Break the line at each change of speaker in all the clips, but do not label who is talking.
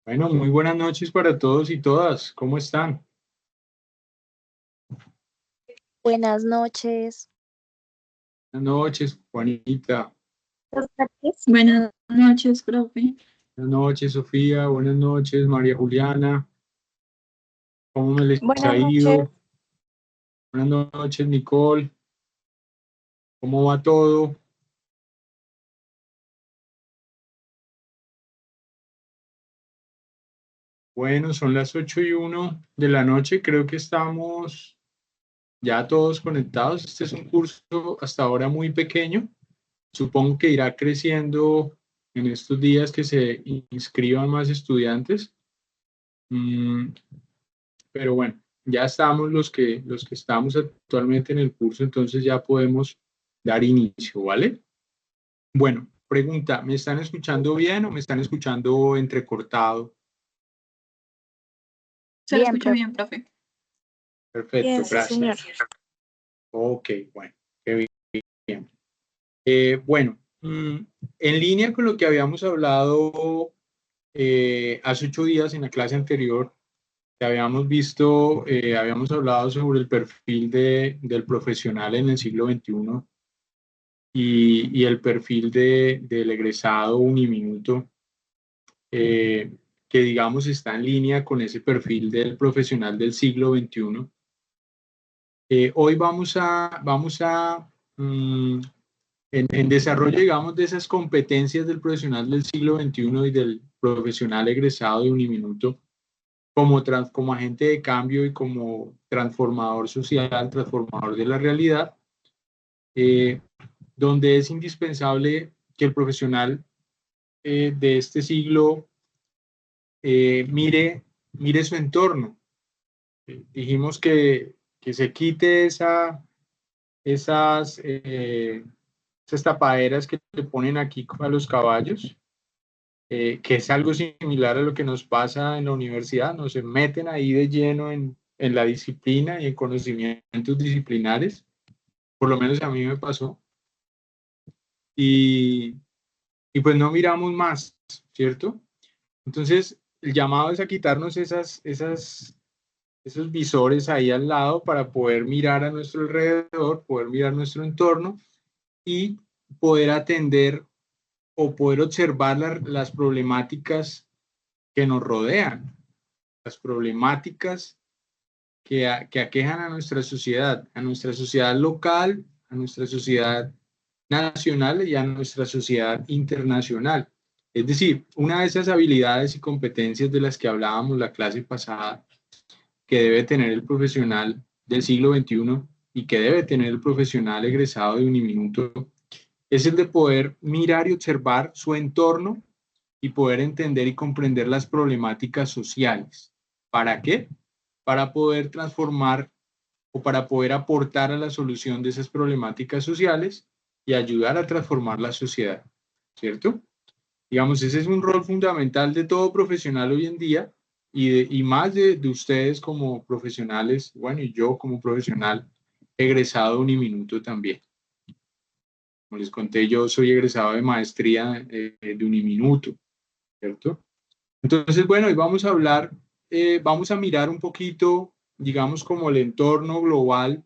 Bueno, muy buenas noches para todos y todas. ¿Cómo están?
Buenas noches.
Buenas noches, Juanita.
Buenas tardes. Buenas noches, profe.
Buenas noches, Sofía. Buenas noches, María Juliana. ¿Cómo me les ha
Buenas noches.
ido? Buenas noches, Nicole. ¿Cómo va todo? Bueno, son las 8:01 de la noche. Creo que estamos ya todos conectados. Este es un curso hasta ahora muy pequeño. Supongo que irá creciendo en estos días que se inscriban más estudiantes. Mm, Pero bueno, ya estamos los que estamos actualmente en el curso, entonces ya podemos dar inicio, ¿vale? Bueno, pregunta, ¿me están escuchando bien o me están escuchando entrecortado?
Se lo
Bien,
escucho
profe.
bien, profe.
Perfecto,
Bien, sí, señor.
gracias. Ok, bueno, qué bien. Bueno, en línea con lo que habíamos hablado hace 8 días en la clase anterior, que habíamos visto, habíamos hablado sobre el perfil del profesional en el siglo XXI y el perfil del egresado uniminuto, eh, que digamos está en línea con ese perfil del profesional del siglo XXI. Hoy en desarrollo, digamos, de esas competencias del profesional del siglo XXI y del profesional egresado de uniminuto, como agente de cambio y como transformador social, transformador de la realidad, eh, donde es indispensable que el profesional de este siglo mire su entorno. Dijimos que se quite esas tapaderas que le ponen aquí a los caballos, que es algo similar a lo que nos pasa en la universidad. Nos se meten ahí de lleno en la disciplina y en conocimientos disciplinares, por lo menos a mí me pasó, y, y pues no miramos más, ¿cierto? Entonces, el llamado es a quitarnos esos visores ahí al lado para poder mirar a nuestro alrededor, poder mirar nuestro entorno y poder atender o poder observar las problemáticas que nos rodean, las problemáticas que aquejan a nuestra sociedad local, a nuestra sociedad nacional y a nuestra sociedad internacional. Es decir, una de esas habilidades y competencias de las que hablábamos la clase pasada que debe tener el profesional del siglo XXI y que debe tener el profesional egresado de Uniminuto es el de poder mirar y observar su entorno y poder entender y comprender las problemáticas sociales. ¿Para qué? Para poder transformar o para poder aportar a la solución de esas problemáticas sociales y ayudar a transformar la sociedad, ¿cierto? Digamos, ese es un rol fundamental de todo profesional hoy en día y más de ustedes como profesionales, bueno, y yo como profesional egresado de Uniminuto también. Como les conté, yo soy egresado de maestría de Uniminuto, ¿cierto? Entonces, bueno, hoy vamos a hablar, vamos a mirar un poquito, digamos, como el entorno global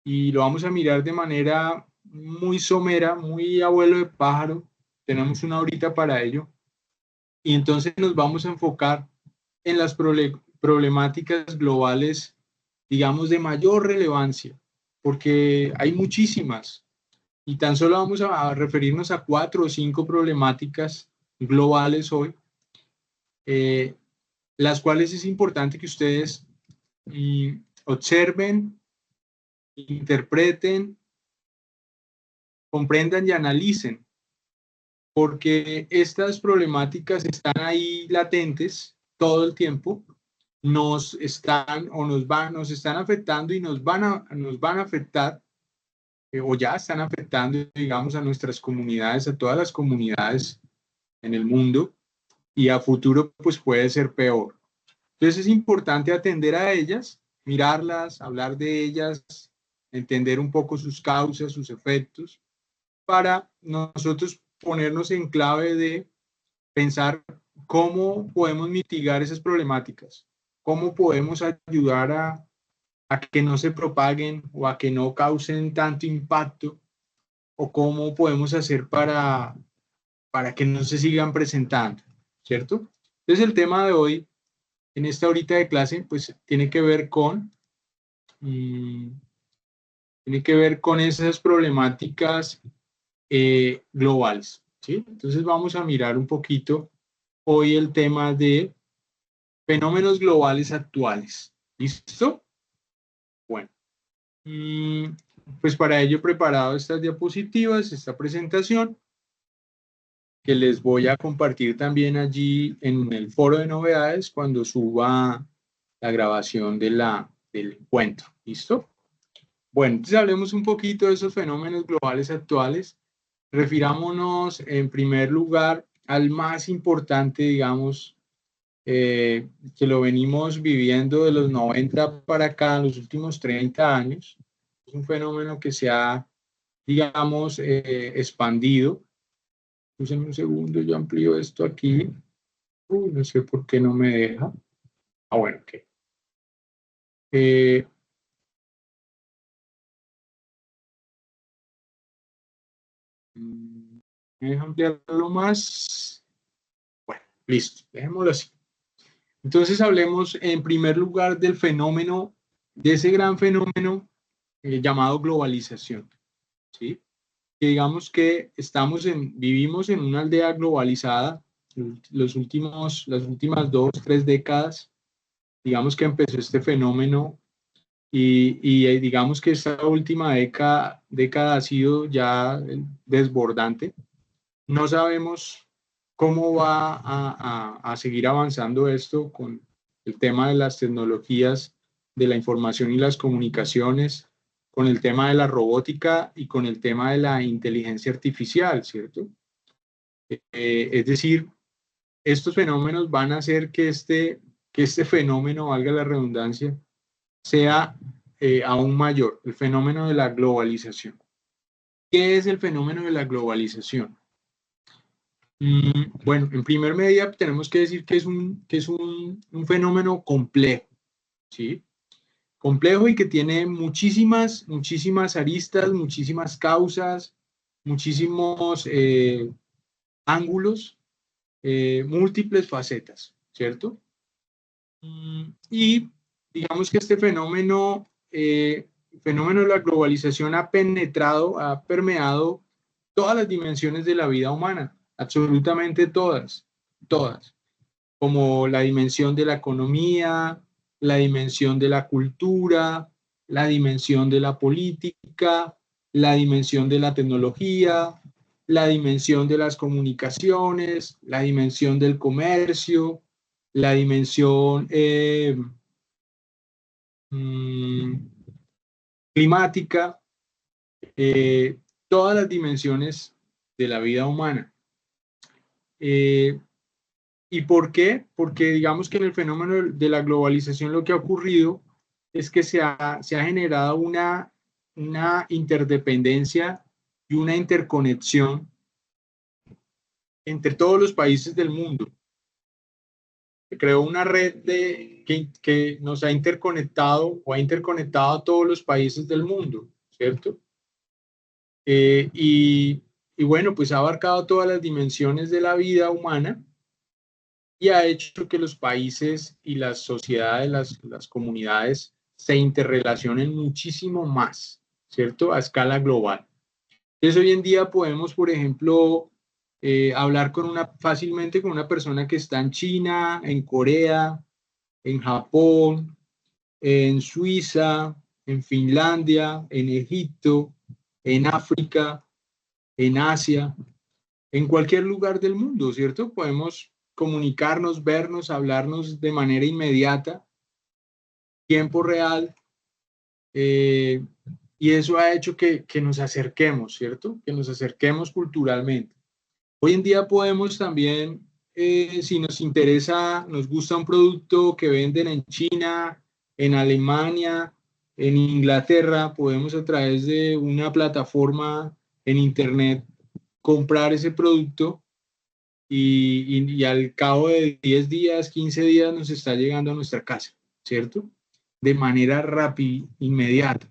y lo vamos a mirar de manera muy somera, muy abuelo de pájaro. Tenemos una horita para ello. Y entonces nos vamos a enfocar en las problemáticas globales, digamos, de mayor relevancia, porque hay muchísimas. Y tan solo vamos a referirnos a 4 o 5 problemáticas globales hoy, eh, las cuales es importante que ustedes observen, interpreten, comprendan y analicen, porque estas problemáticas están ahí latentes todo el tiempo, nos están afectando y nos van a afectar, o ya están afectando, digamos, a nuestras comunidades, a todas las comunidades en el mundo, y a futuro pues puede ser peor. Entonces es importante atender a ellas, mirarlas, hablar de ellas, entender un poco sus causas, sus efectos, para nosotros ponernos en clave de pensar cómo podemos mitigar esas problemáticas, cómo podemos ayudar a que no se propaguen o a que no causen tanto impacto, o cómo podemos hacer para que no se sigan presentando, ¿cierto? Entonces el tema de hoy, en esta horita de clase, pues tiene que ver con esas problemáticas globales, ¿sí? Entonces vamos a mirar un poquito hoy el tema de fenómenos globales actuales. ¿Listo? Bueno, pues para ello he preparado estas diapositivas, esta presentación, que les voy a compartir también allí en el foro de novedades cuando suba la grabación del encuentro. ¿Listo? Bueno, entonces hablemos un poquito de esos fenómenos globales actuales. Refirámonos en primer lugar al más importante, digamos, que lo venimos viviendo de los 90 para acá, en los últimos 30 años. Es un fenómeno que se ha, digamos, expandido. Úsenme un segundo, yo amplío esto aquí. No sé por qué no me deja. Ah, bueno, ok. ¿Me deja ampliarlo más? Bueno, listo, dejémoslo así. Entonces hablemos en primer lugar del fenómeno, de ese gran fenómeno llamado globalización, ¿sí? Que digamos que vivimos en una aldea globalizada, las últimas 2, 3 décadas, digamos que empezó este fenómeno y digamos que esta última década ha sido ya desbordante. No sabemos cómo va a seguir avanzando esto con el tema de las tecnologías de la información y las comunicaciones, con el tema de la robótica y con el tema de la inteligencia artificial, ¿cierto? Es decir, estos fenómenos van a hacer que este fenómeno, valga la redundancia, sea aún mayor, el fenómeno de la globalización. ¿Qué es el fenómeno de la globalización? Bueno, en primer medida tenemos que decir que es un fenómeno complejo, ¿sí? Complejo y que tiene muchísimas aristas, muchísimas causas, muchísimos ángulos, múltiples facetas, ¿cierto? Y digamos que este fenómeno de la globalización ha permeado todas las dimensiones de la vida humana, absolutamente todas, como la dimensión de la economía, la dimensión de la cultura, la dimensión de la política, la dimensión de la tecnología, la dimensión de las comunicaciones, la dimensión del comercio, la dimensión climática, todas las dimensiones de la vida humana. ¿Y por qué? Porque digamos que en el fenómeno de la globalización lo que ha ocurrido es que se ha generado una interdependencia y una interconexión entre todos los países del mundo. Se creó una red que nos ha interconectado o ha interconectado a todos los países del mundo, ¿cierto? Y bueno, pues ha abarcado todas las dimensiones de la vida humana y ha hecho que los países y las sociedades, las comunidades se interrelacionen muchísimo más, ¿cierto? A escala global. Entonces hoy en día podemos, por ejemplo, hablar fácilmente con una persona que está en China, en Corea, en Japón, en Suiza, en Finlandia, en Egipto, en África, en Asia, en cualquier lugar del mundo, ¿cierto? Podemos comunicarnos, vernos, hablarnos de manera inmediata, tiempo real, y eso ha hecho que nos acerquemos, ¿cierto? Que nos acerquemos culturalmente. Hoy en día podemos también, si nos interesa, nos gusta un producto que venden en China, en Alemania, en Inglaterra, podemos a través de una plataforma en Internet comprar ese producto y al cabo de 10 días, 15 días nos está llegando a nuestra casa, ¿cierto? De manera rápida, inmediata.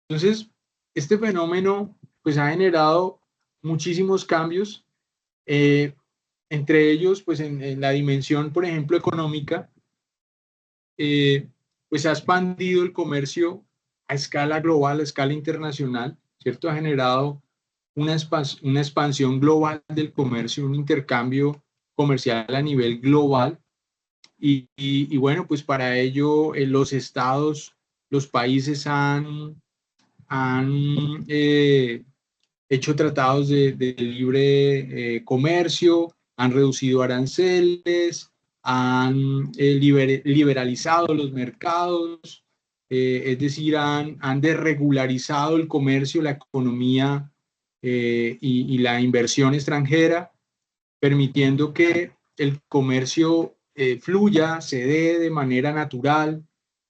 Entonces, este fenómeno pues ha generado muchísimos cambios, entre ellos pues en la dimensión, por ejemplo, económica, pues ha expandido el comercio a escala global, a escala internacional, ¿cierto? Ha generado una expansión global del comercio, un intercambio comercial a nivel global. Y bueno, pues para ello los estados, los países han hecho tratados de libre comercio, han reducido aranceles, han liberalizado los mercados, es decir, han desregularizado el comercio, la economía y la inversión extranjera, permitiendo que el comercio fluya, se dé de manera natural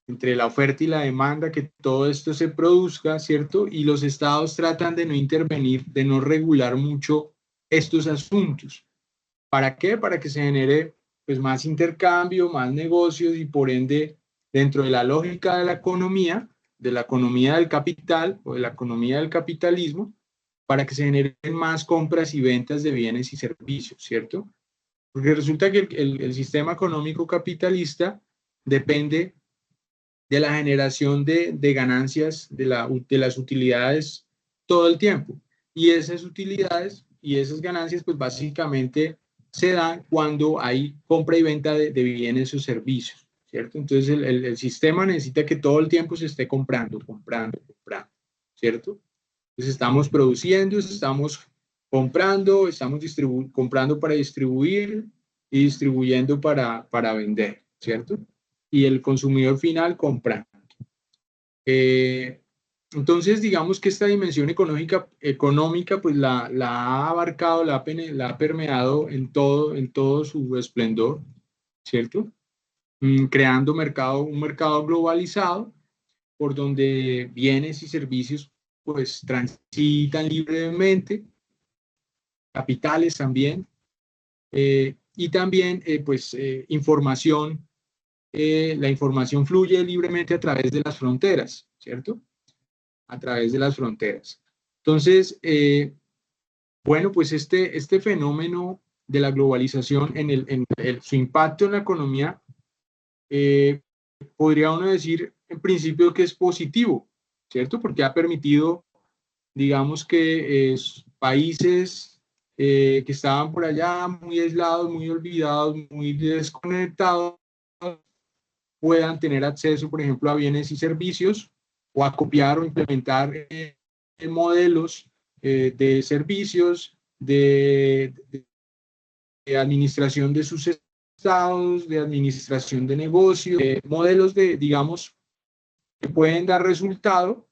entre la oferta y la demanda, que todo esto se produzca, ¿cierto? Y los estados tratan de no intervenir, de no regular mucho estos asuntos. ¿Para qué? Para que se genere pues más intercambio, más negocios y por ende, dentro de la lógica de la economía del capital o de la economía del capitalismo, para que se generen más compras y ventas de bienes y servicios, ¿cierto? Porque resulta que el sistema económico capitalista depende de la generación de ganancias, de las utilidades todo el tiempo. Y esas utilidades y esas ganancias, pues básicamente se dan cuando hay compra y venta de bienes o servicios, ¿cierto? Entonces el sistema necesita que todo el tiempo se esté comprando, ¿cierto? Entonces estamos produciendo, estamos comprando, estamos comprando para distribuir y distribuyendo para vender, ¿cierto? Y el consumidor final compra. Entonces, digamos que esta dimensión económica pues la ha abarcado, la ha permeado en todo su esplendor, ¿cierto? Creando un mercado globalizado por donde bienes y servicios pues transitan libremente, capitales también, y también información. La información fluye libremente a través de las fronteras, ¿cierto? A través de las fronteras. Entonces, bueno, pues este fenómeno de la globalización, su impacto en la economía, podría uno decir en principio que es positivo, ¿cierto? Porque ha permitido, digamos que países que estaban por allá muy aislados, muy olvidados, muy desconectados, puedan tener acceso, por ejemplo, a bienes y servicios o a copiar o implementar modelos de servicios, de administración de sus estados, de administración de negocios, modelos digamos, que pueden dar resultado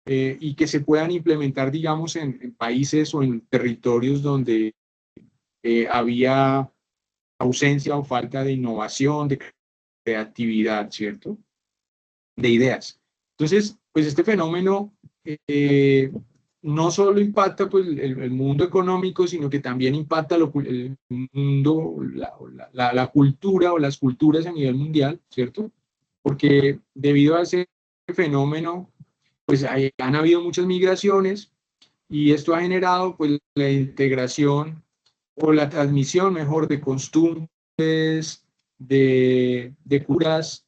y que se puedan implementar, digamos, en países o en territorios donde había ausencia o falta de innovación, de creatividad, ¿cierto? De ideas. Entonces, pues este fenómeno no solo impacta pues, el mundo económico, sino que también impacta el mundo, la cultura o las culturas a nivel mundial, ¿cierto? Porque debido a ese fenómeno, pues han habido muchas migraciones y esto ha generado pues la integración o la transmisión mejor de costumbres, de curas,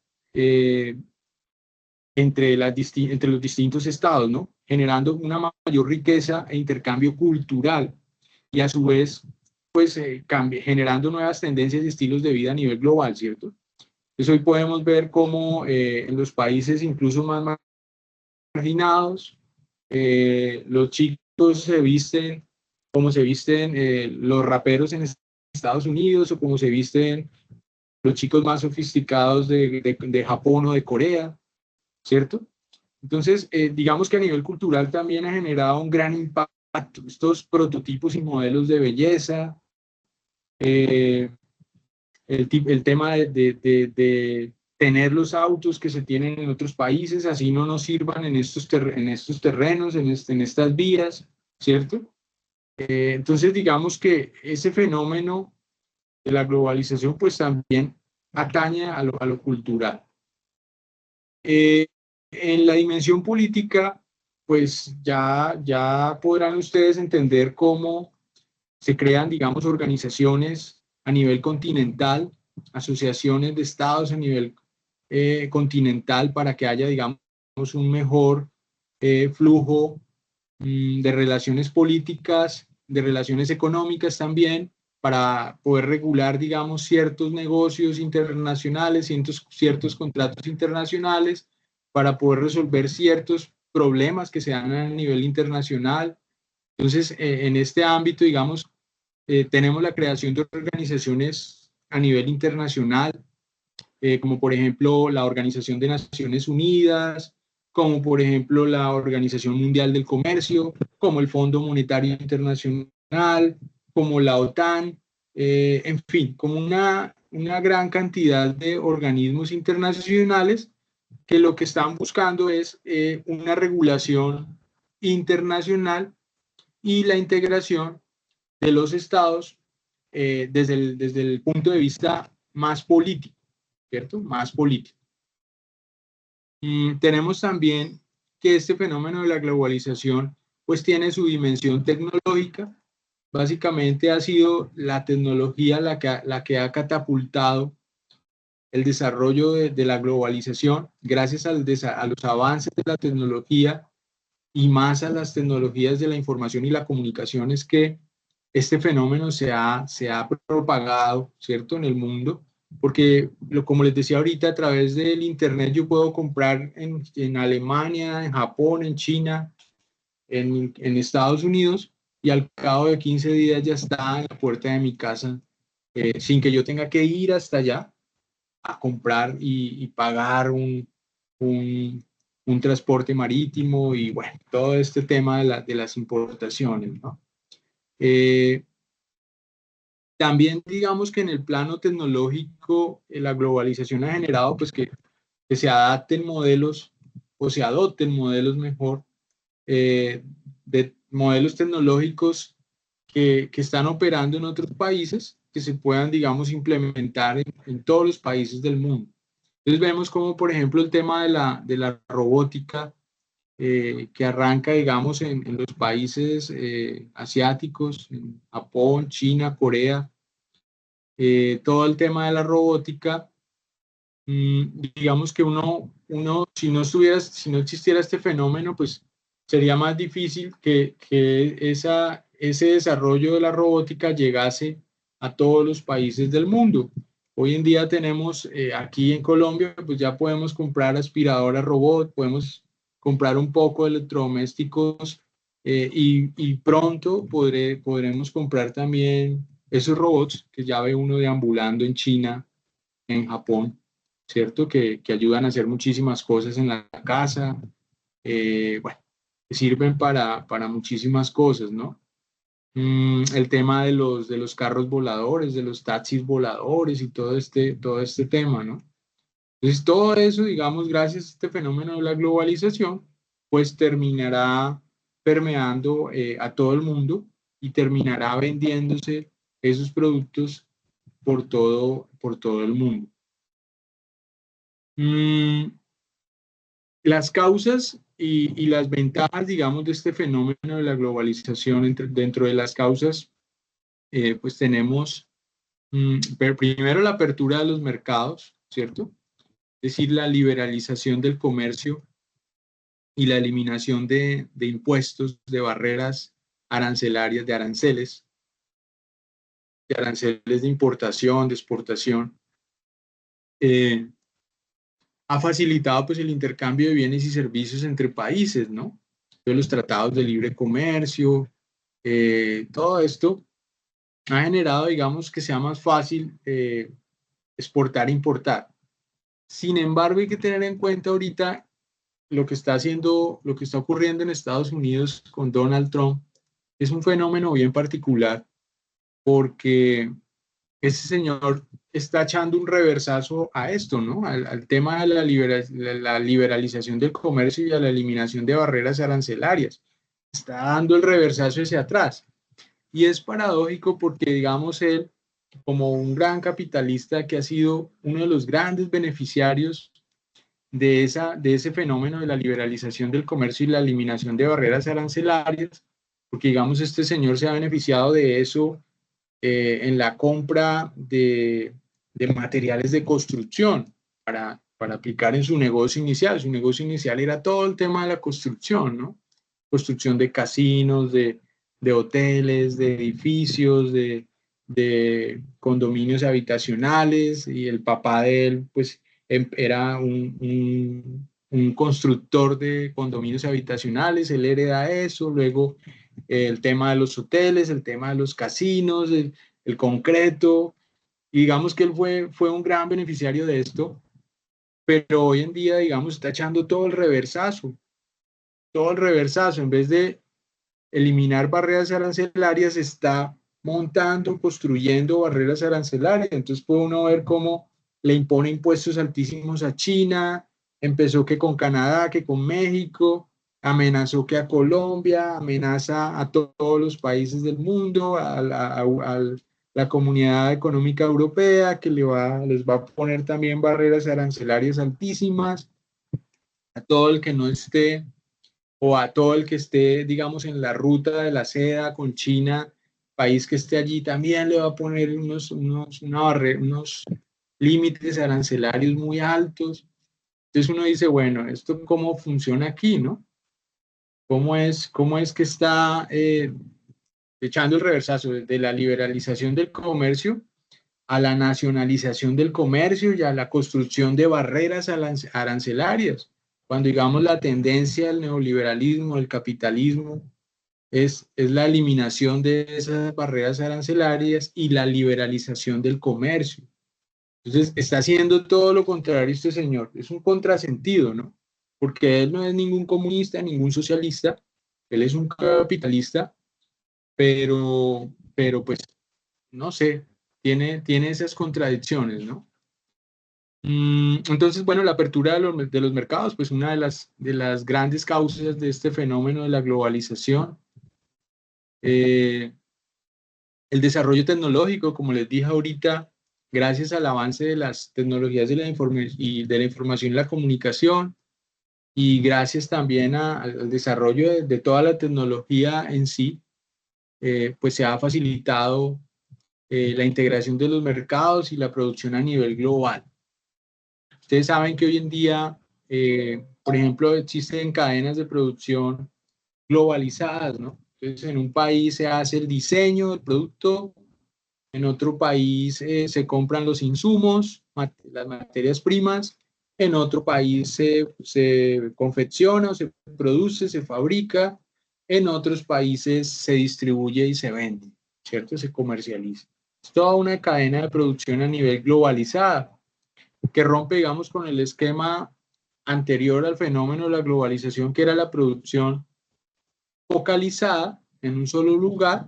entre los distintos estados, ¿no? Generando una mayor riqueza e intercambio cultural y a su vez, pues, generando nuevas tendencias y estilos de vida a nivel global, ¿cierto? Entonces hoy podemos ver cómo en los países incluso más marginados, los chicos se visten como se visten los raperos en Estados Unidos o como se visten los chicos más sofisticados de Japón o de Corea, ¿cierto? Entonces, digamos que a nivel cultural también ha generado un gran impacto. Estos prototipos y modelos de belleza, el tema de tener los autos que se tienen en otros países, así no nos sirvan en estos terrenos, en estas vías, ¿cierto? Entonces, digamos que ese fenómeno de la globalización, pues también atañe a lo cultural. En la dimensión política, pues ya podrán ustedes entender cómo se crean, digamos, organizaciones a nivel continental, asociaciones de estados a nivel continental para que haya, digamos, un mejor flujo de relaciones políticas, de relaciones económicas también, para poder regular, digamos, ciertos negocios internacionales, ciertos contratos internacionales, para poder resolver ciertos problemas que se dan a nivel internacional. Entonces, en este ámbito, digamos, tenemos la creación de organizaciones a nivel internacional, como por ejemplo la Organización de Naciones Unidas, como por ejemplo la Organización Mundial del Comercio, como el Fondo Monetario Internacional, como la OTAN, en fin, como una gran cantidad de organismos internacionales que lo que están buscando es una regulación internacional y la integración de los estados desde el punto de vista más político, ¿cierto? Más político. Tenemos también que este fenómeno de la globalización pues tiene su dimensión tecnológica. Básicamente ha sido la tecnología la que ha catapultado el desarrollo de la globalización gracias a los avances de la tecnología y más a las tecnologías de la información y la comunicación es que este fenómeno se ha propagado, ¿cierto?, en el mundo, porque como les decía ahorita, a través del Internet yo puedo comprar en Alemania, en Japón, en China, en Estados Unidos, y al cabo de 15 días ya está en la puerta de mi casa, sin que yo tenga que ir hasta allá a comprar y pagar un transporte marítimo y bueno, todo este tema de las importaciones, ¿no? También digamos que en el plano tecnológico la globalización ha generado pues que se adapten modelos o se adopten modelos mejor de modelos tecnológicos que están operando en otros países que se puedan digamos implementar en todos los países del mundo. Entonces vemos como por ejemplo el tema de la robótica que arranca digamos en los países asiáticos, en Japón, China, Corea, todo el tema de la robótica, digamos que si no si no existiera este fenómeno, pues sería más difícil que ese desarrollo de la robótica llegase a todos los países del mundo. Hoy en día tenemos aquí en Colombia, pues ya podemos comprar aspiradoras robot, podemos comprar un poco de electrodomésticos y pronto podremos comprar también esos robots que ya ve uno deambulando en China, en Japón, ¿cierto? Que ayudan a hacer muchísimas cosas en la casa, bueno, que sirven para muchísimas cosas, ¿no? El tema de los carros voladores, de los taxis voladores y todo este tema, ¿no? Entonces, todo eso, digamos, gracias a este fenómeno de la globalización, pues terminará permeando a todo el mundo y terminará vendiéndose esos productos por todo el mundo. Las causas y las ventajas, digamos, de este fenómeno de la globalización, dentro de las causas, pues tenemos primero la apertura de los mercados, ¿cierto? Es decir, la liberalización del comercio y la eliminación de impuestos, de barreras arancelarias, de aranceles de importación, de exportación. Ha facilitado pues el intercambio de bienes y servicios entre países, ¿no? Todos los tratados de libre comercio, todo esto ha generado, digamos, que sea más fácil exportar e importar. Sin embargo, hay que tener en cuenta ahorita lo que está haciendo, lo que está ocurriendo en Estados Unidos con Donald Trump. Es un fenómeno bien particular porque ese señor está echando un reversazo a esto, ¿no? Al tema de la liberalización del comercio y a la eliminación de barreras arancelarias. Está dando el reversazo hacia atrás. Y es paradójico porque, digamos, él, como un gran capitalista que ha sido uno de los grandes beneficiarios de ese fenómeno de la liberalización del comercio y la eliminación de barreras arancelarias, porque, digamos, este señor se ha beneficiado de eso en la compra de materiales de construcción para aplicar en su negocio inicial. Su negocio inicial era todo el tema de la construcción, ¿no? Construcción de casinos, de hoteles, de edificios, de condominios habitacionales, y el papá de él, pues, era un constructor de condominios habitacionales. Él hereda eso, luego el tema de los hoteles, el tema de los casinos, el concreto, y digamos que él fue un gran beneficiario de esto, pero hoy en día, digamos, está echando todo el reversazo, en vez de eliminar barreras arancelarias, está montando, construyendo barreras arancelarias. Entonces puede uno ver cómo le impone impuestos altísimos a China, empezó que con Canadá, que con México, amenazó que a Colombia, amenaza a todos los países del mundo, a la Comunidad Económica Europea, que les va a poner también barreras arancelarias altísimas, a todo el que no esté, o a todo el que esté, digamos, en la ruta de la seda con China, país que esté allí, también le va a poner unos límites arancelarios muy altos. Entonces uno dice, bueno, ¿esto cómo funciona aquí, no? ¿Cómo es que está echando el reversazo de la liberalización del comercio a la nacionalización del comercio y a la construcción de barreras arancelarias? Cuando, digamos, la tendencia del neoliberalismo, del capitalismo, es la eliminación de esas barreras arancelarias y la liberalización del comercio. Entonces, está haciendo todo lo contrario este señor. Es un contrasentido, ¿no? Porque él no es ningún comunista, ningún socialista, él es un capitalista, pero pues, no sé, tiene esas contradicciones, ¿no? Entonces, bueno, la apertura de los mercados, pues una de las grandes causas de este fenómeno de la globalización. El desarrollo tecnológico, como les dije ahorita, gracias al avance de las tecnologías de la información y la comunicación, y gracias también al desarrollo de toda la tecnología en sí, pues se ha facilitado la integración de los mercados y la producción a nivel global. Ustedes saben que hoy en día, por ejemplo, existen cadenas de producción globalizadas, ¿no? Entonces, en un país se hace el diseño del producto, en otro país se compran los insumos, las materias primas, en otro país se confecciona o se produce, se fabrica, en otros países se distribuye y se vende, ¿cierto? Se comercializa. Es toda una cadena de producción a nivel globalizada que rompe, digamos, con el esquema anterior al fenómeno de la globalización, que era la producción focalizada en un solo lugar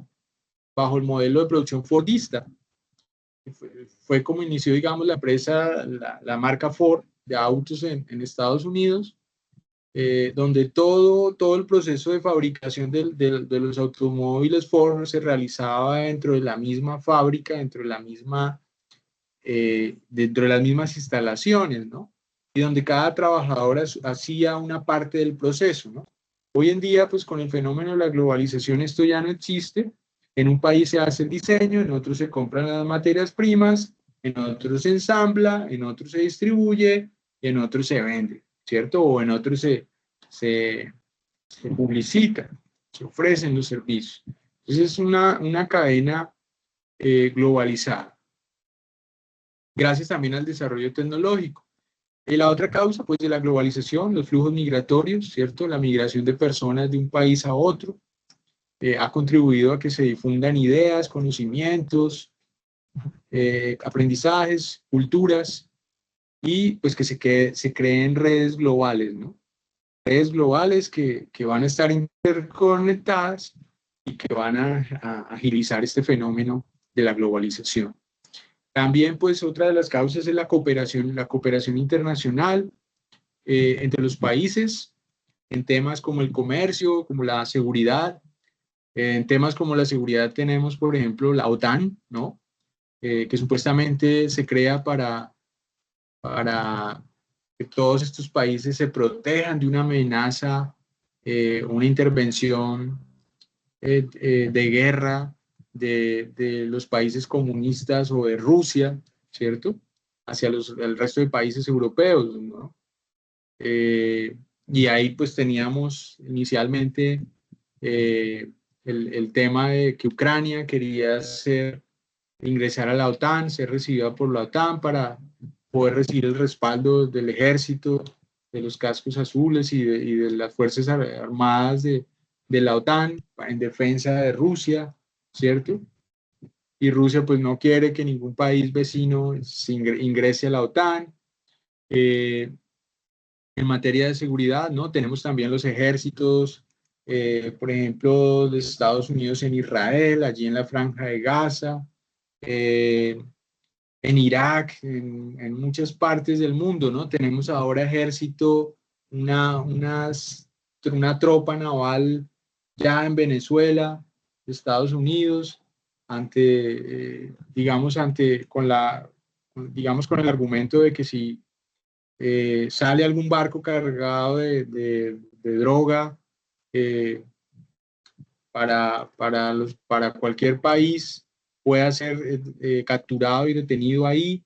bajo el modelo de producción fordista. Fue como inició, digamos, la empresa, la marca Ford de autos en Estados Unidos, donde todo el proceso de fabricación de los automóviles Ford se realizaba dentro de la misma fábrica, dentro de las mismas instalaciones, ¿no? Y donde cada trabajador hacía una parte del proceso, ¿no? Hoy en día, pues con el fenómeno de la globalización, esto ya no existe. En un país se hace el diseño, en otro se compran las materias primas, en otro se ensambla, en otro se distribuye, y en otro se vende, ¿cierto? O en otro se publicita, se ofrecen los servicios. Entonces es una cadena globalizada, gracias también al desarrollo tecnológico. Y la otra causa, pues, de la globalización, los flujos migratorios, ¿cierto? La migración de personas de un país a otro ha contribuido a que se difundan ideas, conocimientos, aprendizajes, culturas, y pues que se creen redes globales, ¿no? Redes globales que van a estar interconectadas y que van a agilizar este fenómeno de la globalización. También, pues, otra de las causas es la cooperación internacional entre los países en temas como el comercio, como la seguridad, En temas como la seguridad tenemos, por ejemplo, la OTAN, ¿no? Que supuestamente se crea para que todos estos países se protejan de una amenaza, una intervención de guerra de los países comunistas o de Rusia, ¿cierto? Hacia el resto de países europeos, ¿no? Y ahí pues teníamos inicialmente el tema de que Ucrania quería ingresar a la OTAN, ser recibida por la OTAN para poder recibir el respaldo del ejército, de los cascos azules y de las fuerzas armadas de la OTAN en defensa de Rusia, ¿cierto? Y Rusia pues no quiere que ningún país vecino ingrese a la OTAN. En materia de seguridad, ¿no? Tenemos también los ejércitos, por ejemplo, de Estados Unidos en Israel, allí en la Franja de Gaza, en Irak, en muchas partes del mundo, ¿no? Tenemos ahora ejército, una tropa naval ya en Venezuela, Estados Unidos, digamos, con el argumento de que si sale algún barco cargado de droga eh, para cualquier país, pueda ser capturado y detenido ahí.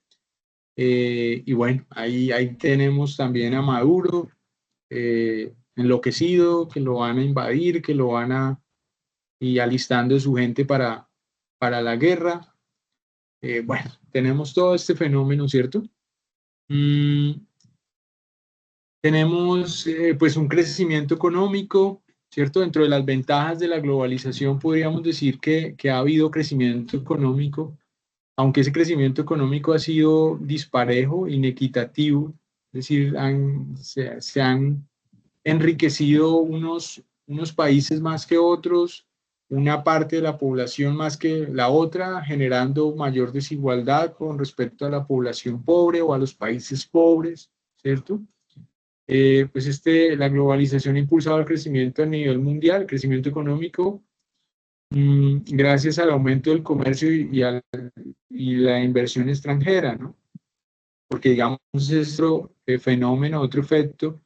Y bueno, ahí tenemos también a Maduro enloquecido, que lo van a invadir, y alistando su gente para la guerra. Bueno, tenemos todo este fenómeno, ¿cierto? Tenemos pues un crecimiento económico, ¿cierto? Dentro de las ventajas de la globalización podríamos decir que ha habido crecimiento económico, aunque ese crecimiento económico ha sido disparejo, inequitativo, es decir, se han enriquecido unos países más que otros, una parte de la población más que la otra, generando mayor desigualdad con respecto a la población pobre o a los países pobres, ¿cierto? Pues la globalización ha impulsado el crecimiento a nivel mundial, el crecimiento económico, gracias al aumento del comercio y la inversión extranjera, ¿no? Porque digamos, es otro fenómeno, otro efecto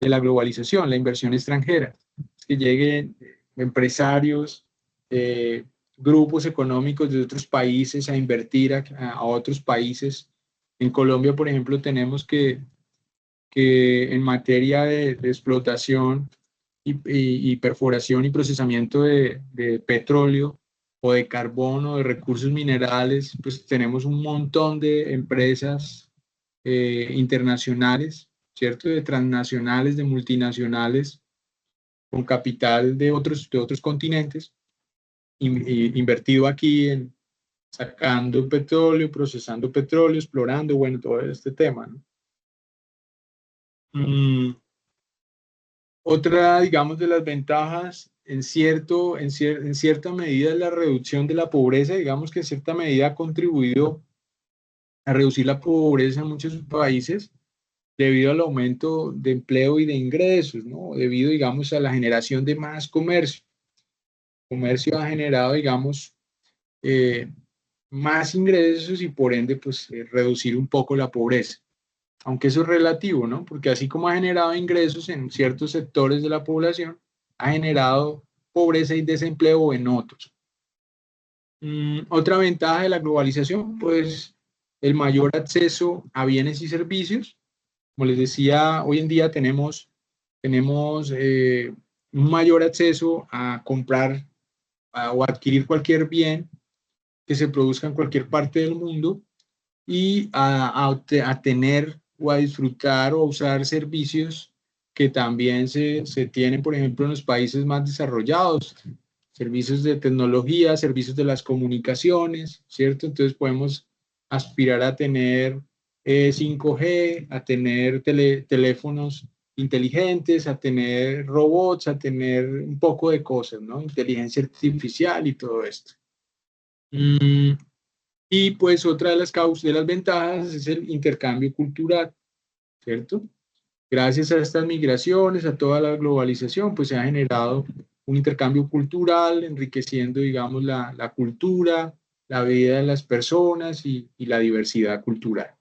de la globalización, la inversión extranjera, que lleguen empresarios, grupos económicos de otros países a invertir a otros países. En Colombia, por ejemplo, tenemos que en materia de explotación y perforación y procesamiento de petróleo o de carbón o de recursos minerales, pues tenemos un montón de empresas internacionales, ¿cierto? De transnacionales, de multinacionales, con capital de otros continentes, invertido aquí en sacando petróleo, procesando petróleo, explorando, bueno, todo este tema, ¿no? Otra, digamos, de las ventajas en cierta medida es la reducción de la pobreza. Digamos que en cierta medida ha contribuido a reducir la pobreza en muchos países debido al aumento de empleo y de ingresos, ¿no? Debido, digamos, a la generación de más comercio. El comercio ha generado, digamos, más ingresos y por ende, pues, reducir un poco la pobreza. Aunque eso es relativo, ¿no? Porque así como ha generado ingresos en ciertos sectores de la población, ha generado pobreza y desempleo en otros. Otra ventaja de la globalización, pues el mayor acceso a bienes y servicios. Como les decía, hoy en día tenemos un mayor acceso a comprar o adquirir cualquier bien que se produzca en cualquier parte del mundo y a tener o a disfrutar o a usar servicios que también se tienen, por ejemplo, en los países más desarrollados, servicios de tecnología, servicios de las comunicaciones, ¿cierto? Entonces podemos aspirar a tener 5G, a tener teléfonos inteligentes, a tener robots, a tener un poco de cosas, ¿no? Inteligencia artificial y todo esto. Y pues otra de las ventajas es el intercambio cultural, ¿cierto? Gracias a estas migraciones, a toda la globalización, pues se ha generado un intercambio cultural, enriqueciendo, digamos, la cultura, la vida de las personas y la diversidad cultural.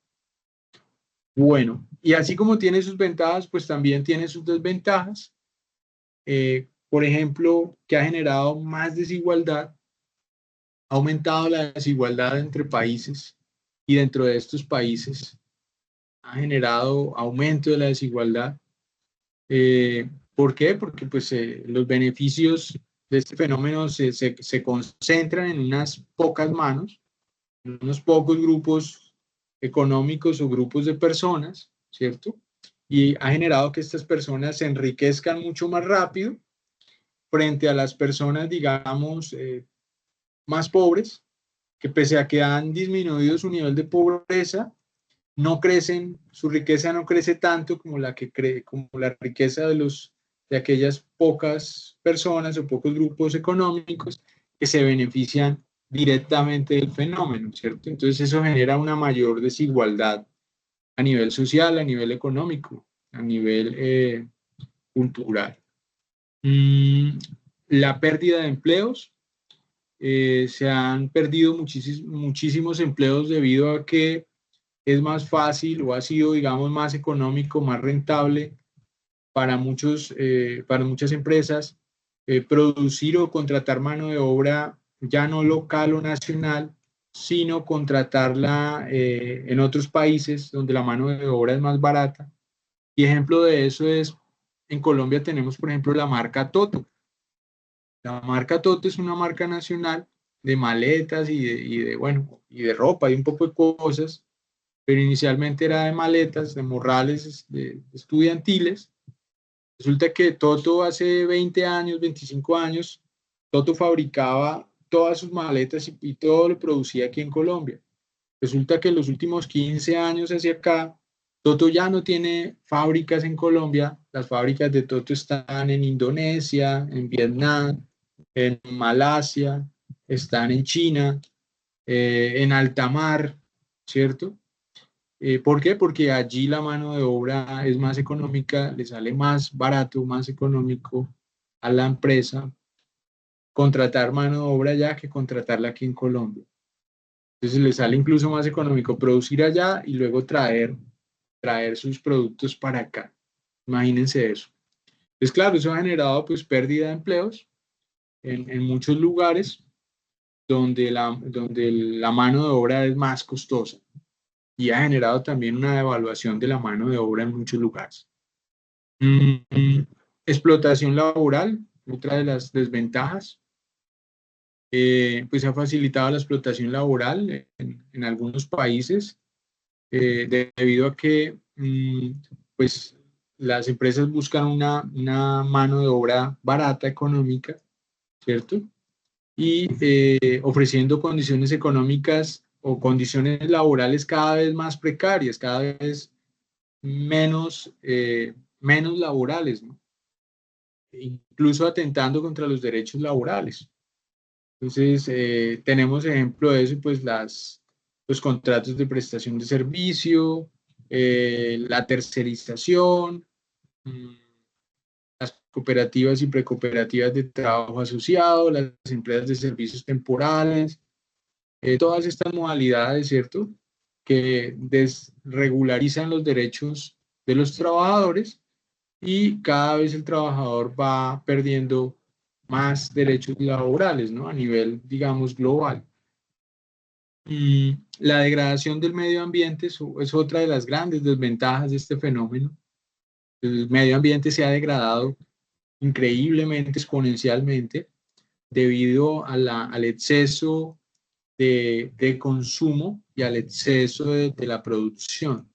Bueno, y así como tiene sus ventajas, pues también tiene sus desventajas. Por ejemplo, que ha generado más desigualdad, ha aumentado la desigualdad entre países y dentro de estos países ha generado aumento de la desigualdad. ¿Por qué? Porque pues, los beneficios de este fenómeno se concentran en unas pocas manos, en unos pocos grupos económicos o grupos de personas, ¿cierto? Y ha generado que estas personas se enriquezcan mucho más rápido frente a las personas, digamos, más pobres, que pese a que han disminuido su nivel de pobreza, no crecen, su riqueza no crece tanto como como la riqueza de aquellas pocas personas o pocos grupos económicos que se benefician directamente del fenómeno, ¿cierto? Entonces eso genera una mayor desigualdad a nivel social, a nivel económico, a nivel cultural. La pérdida de empleos. Se han perdido muchísimos empleos debido a que es más fácil o ha sido, digamos, más económico, más rentable para muchas empresas producir o contratar mano de obra ya no local o nacional, sino contratarla en otros países donde la mano de obra es más barata. Y ejemplo de eso es, en Colombia tenemos, por ejemplo, la marca Toto. La marca Toto es una marca nacional de maletas y de ropa y un poco de cosas, pero inicialmente era de maletas, de morrales estudiantiles. Resulta que Toto hace 20 años, 25 años, Toto fabricaba todas sus maletas y todo lo producía aquí en Colombia. Resulta que en los últimos 15 años hacia acá, Toto ya no tiene fábricas en Colombia. Las fábricas de Toto están en Indonesia, en Vietnam, en Malasia, están en China, en alta mar, ¿cierto? ¿Por qué? Porque allí la mano de obra es más económica, le sale más barato, más económico a la empresa contratar mano de obra allá que contratarla aquí en Colombia. Entonces le sale incluso más económico producir allá y luego traer sus productos para acá. Imagínense eso. Pues claro, eso ha generado pues pérdida de empleos en muchos lugares donde la mano de obra es más costosa y ha generado también una devaluación de la mano de obra en muchos lugares. Explotación laboral, otra de las desventajas. Pues ha facilitado la explotación laboral en algunos países debido a que pues las empresas buscan una mano de obra barata, económica, ¿cierto? Y ofreciendo condiciones económicas o condiciones laborales cada vez más precarias, cada vez menos laborales, ¿no? Incluso atentando contra los derechos laborales. Entonces, tenemos ejemplo de eso, pues los contratos de prestación de servicio, la tercerización, las cooperativas y precooperativas de trabajo asociado, las empresas de servicios temporales, todas estas modalidades, ¿cierto? Que desregularizan los derechos de los trabajadores y cada vez el trabajador va perdiendo más derechos laborales, ¿no? A nivel, digamos, global. La degradación del medio ambiente es otra de las grandes desventajas de este fenómeno. El medio ambiente se ha degradado increíblemente, exponencialmente, debido al exceso de consumo y al exceso de la producción.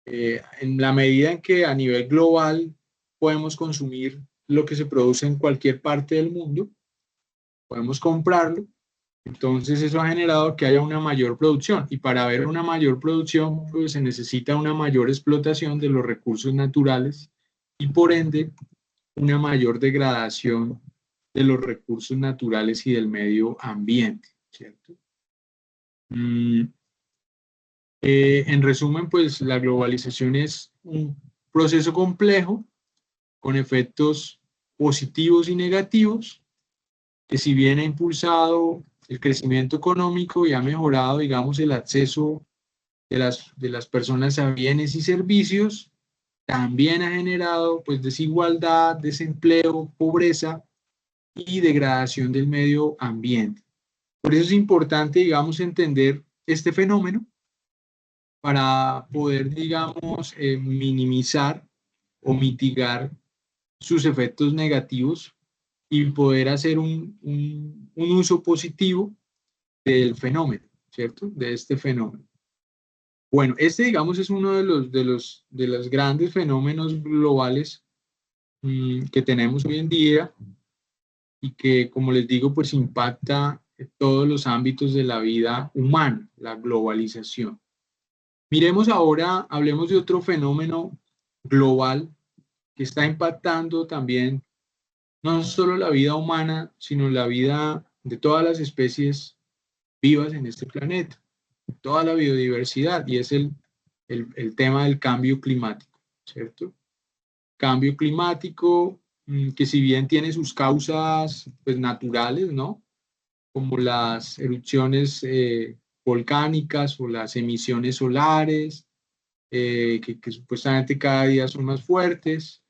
En la medida en que a nivel global podemos consumir lo que se produce en cualquier parte del mundo, podemos comprarlo, entonces eso ha generado que haya una mayor producción y para haber una mayor producción pues se necesita una mayor explotación de los recursos naturales y por ende una mayor degradación de los recursos naturales y del medio ambiente, ¿cierto? En resumen, pues la globalización es un proceso complejo con efectos positivos y negativos, que si bien ha impulsado el crecimiento económico y ha mejorado, digamos, el acceso de las personas a bienes y servicios, también ha generado pues desigualdad, desempleo, pobreza y degradación del medio ambiente. Por eso es importante, digamos, entender este fenómeno para poder, digamos, minimizar o mitigar sus efectos negativos y poder hacer un uso positivo del fenómeno, ¿cierto? De este fenómeno. Bueno, este, digamos, es uno de los grandes fenómenos globales que tenemos hoy en día y que, como les digo, pues impacta en todos los ámbitos de la vida humana, la globalización. Miremos ahora, hablemos de otro fenómeno global que está impactando también no solo la vida humana, sino la vida de todas las especies vivas en este planeta, toda la biodiversidad, y es el tema del cambio climático, ¿cierto? Cambio climático que si bien tiene sus causas pues, naturales, ¿no? Como las erupciones volcánicas o las emisiones solares, que supuestamente cada día son más fuertes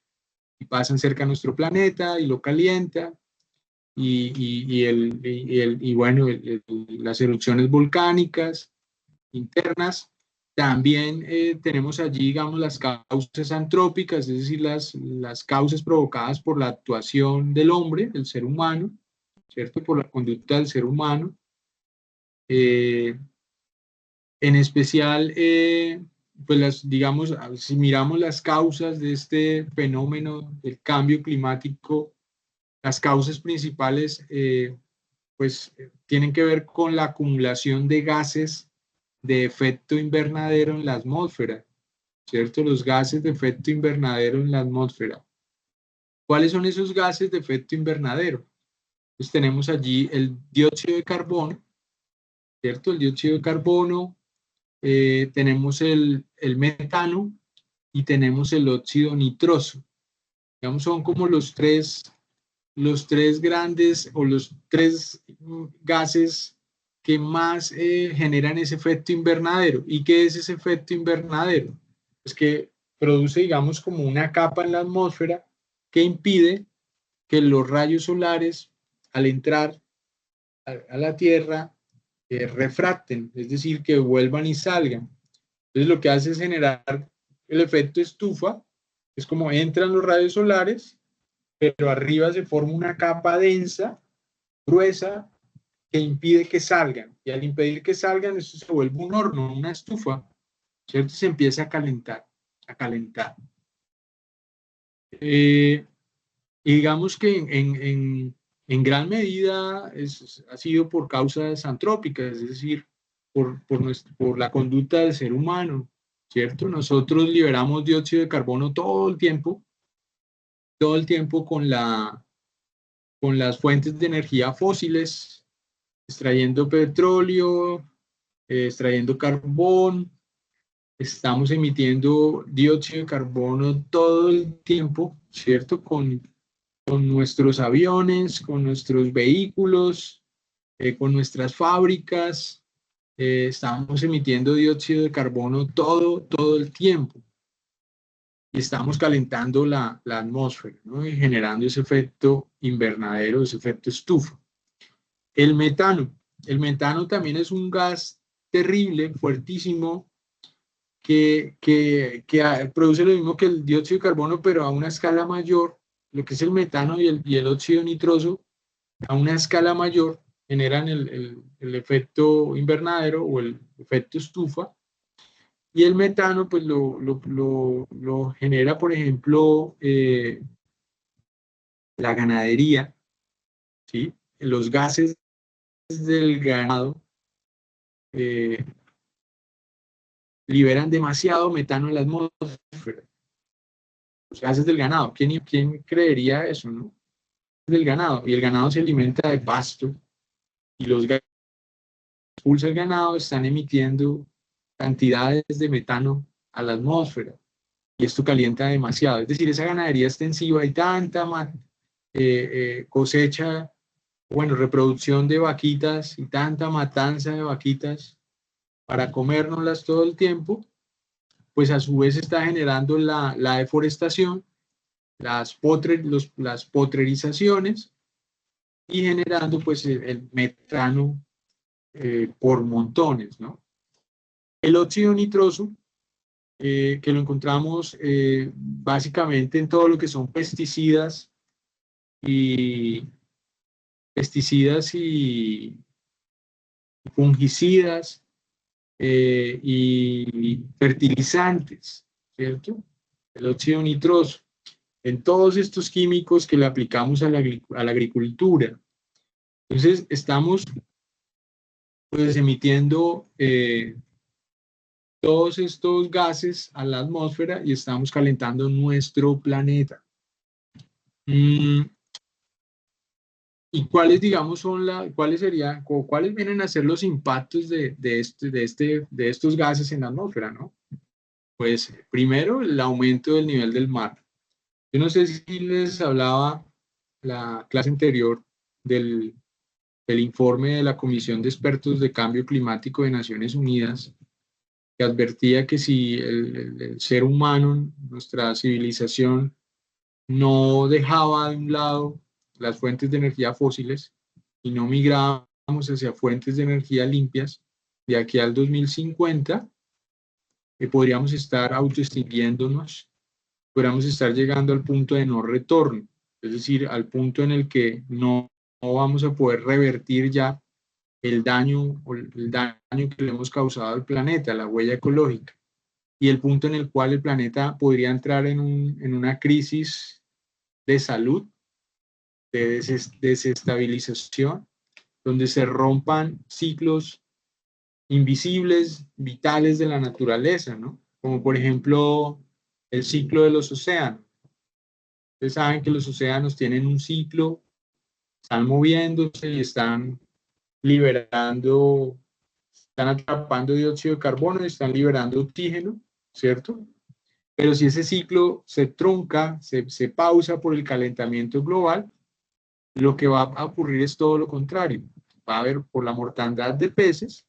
y pasan cerca de nuestro planeta y lo calienta, y bueno, las erupciones volcánicas internas. También tenemos allí, digamos, las causas antrópicas, es decir, las causas provocadas por la actuación del hombre, del ser humano, ¿cierto? Por la conducta del ser humano. En especial, pues digamos, si miramos las causas de este fenómeno del cambio climático, las causas principales, pues, tienen que ver con la acumulación de gases de efecto invernadero en la atmósfera, ¿cierto? Los gases de efecto invernadero en la atmósfera. ¿Cuáles son esos gases de efecto invernadero? Pues tenemos allí el dióxido de carbono, ¿cierto? El dióxido de carbono, tenemos el metano y tenemos el óxido nitroso. Digamos, son como los tres grandes o los tres gases que más generan ese efecto invernadero. ¿Y qué es ese efecto invernadero? Pues que produce, digamos, como una capa en la atmósfera que impide que los rayos solares, al entrar a la Tierra, refracten, es decir, que vuelvan y salgan. Entonces lo que hace es generar el efecto estufa, es como entran los rayos solares, pero arriba se forma una capa densa, gruesa, que impide que salgan. Y al impedir que salgan, eso se vuelve un horno, una estufa, ¿cierto? Se empieza a calentar, a calentar. Y digamos que en gran medida ha sido por causas antrópicas, es decir, por la conducta del ser humano, ¿cierto? Nosotros liberamos dióxido de carbono todo el tiempo con las fuentes de energía fósiles, extrayendo petróleo, extrayendo carbón, estamos emitiendo dióxido de carbono todo el tiempo, ¿cierto? Con nuestros aviones, con nuestros vehículos, con nuestras fábricas, estamos emitiendo dióxido de carbono todo el tiempo. Y estamos calentando la atmósfera, ¿no? Y generando ese efecto invernadero, ese efecto estufa. El metano también es un gas terrible, fuertísimo, que produce lo mismo que el dióxido de carbono, pero a una escala mayor. Lo que es el metano y el óxido nitroso, a una escala mayor, generan el efecto invernadero o el efecto estufa. Y el metano, pues lo genera, por ejemplo, la ganadería, ¿sí? Los gases del ganado liberan demasiado metano en la atmósfera. Los gases del ganado. ¿Quién creería eso, no? Del ganado. Y el ganado se alimenta de pasto. Y los gases que expulsa el ganado están emitiendo cantidades de metano a la atmósfera. Y esto calienta demasiado. Es decir, esa ganadería extensiva, hay tanta cosecha, bueno, reproducción de vaquitas y tanta matanza de vaquitas para comérnoslas todo el tiempo, pues a su vez está generando la deforestación, las potrerizaciones y generando pues el metano por montones, ¿no? El óxido nitroso, que lo encontramos básicamente en todo lo que son y fungicidas y fertilizantes, ¿cierto? El óxido nitroso, en todos estos químicos que le aplicamos a la agricultura. Entonces, estamos pues emitiendo todos estos gases a la atmósfera y estamos calentando nuestro planeta. ¿Y cuáles, digamos, cuáles vienen a ser los impactos de estos gases en la atmósfera, ¿no? Pues primero, el aumento del nivel del mar. Yo no sé si les hablaba la clase anterior del informe de la Comisión de Expertos de Cambio Climático de Naciones Unidas, que advertía que si el ser humano, nuestra civilización, no dejaba de un lado las fuentes de energía fósiles y no migrábamos hacia fuentes de energía limpias, de aquí al 2050, podríamos estar autoextinguiéndonos, podríamos estar llegando al punto de no retorno, es decir, al punto en el que no vamos a poder revertir ya el daño que le hemos causado al planeta, la huella ecológica, y el punto en el cual el planeta podría entrar en una crisis de salud, de desestabilización, donde se rompan ciclos invisibles, vitales de la naturaleza, ¿no? Como por ejemplo el ciclo de los océanos. Ustedes saben que los océanos tienen un ciclo, están moviéndose y están atrapando dióxido de carbono y están liberando oxígeno, ¿cierto? Pero si ese ciclo se trunca, se pausa por el calentamiento global, lo que va a ocurrir es todo lo contrario. Va a haber, por la mortandad de peces,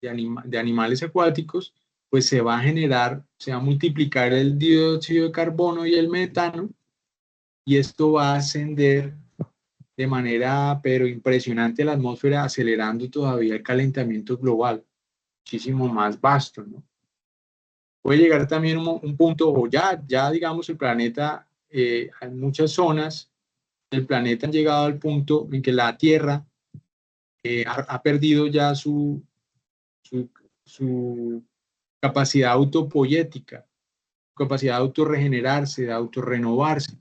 de animales acuáticos, pues se va a multiplicar el dióxido de carbono y el metano, y esto va a ascender de manera, pero impresionante, a la atmósfera, acelerando todavía el calentamiento global, muchísimo más vasto, ¿no? Puede llegar también un punto, o ya digamos el planeta, en muchas zonas del planeta han llegado al punto en que la Tierra ha perdido ya su capacidad autopoyética, capacidad de autorregenerarse, de autorrenovarse,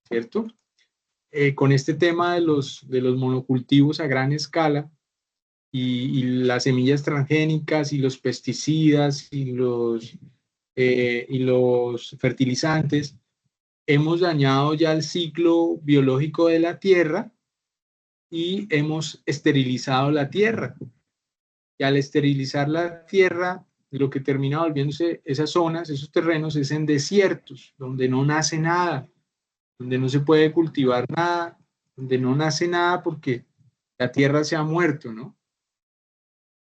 ¿cierto? Con este tema de los monocultivos a gran escala y las semillas transgénicas y los pesticidas y los fertilizantes, hemos dañado ya el ciclo biológico de la tierra y hemos esterilizado la tierra. Y al esterilizar la tierra, lo que termina volviéndose esas zonas, esos terrenos, es en desiertos, donde no nace nada, donde no se puede cultivar nada, donde no nace nada porque la tierra se ha muerto, ¿no?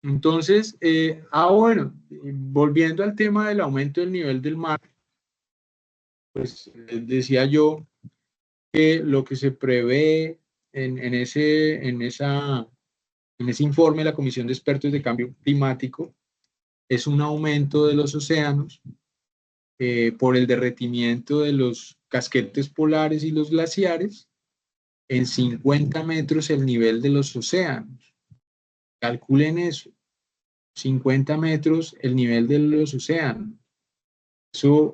Entonces, bueno, volviendo al tema del aumento del nivel del mar, pues decía yo que lo que se prevé en ese informe de la Comisión de Expertos de Cambio Climático es un aumento de los océanos por el derretimiento de los casquetes polares y los glaciares en 50 metros el nivel de los océanos. Calculen eso, 50 metros el nivel de los océanos.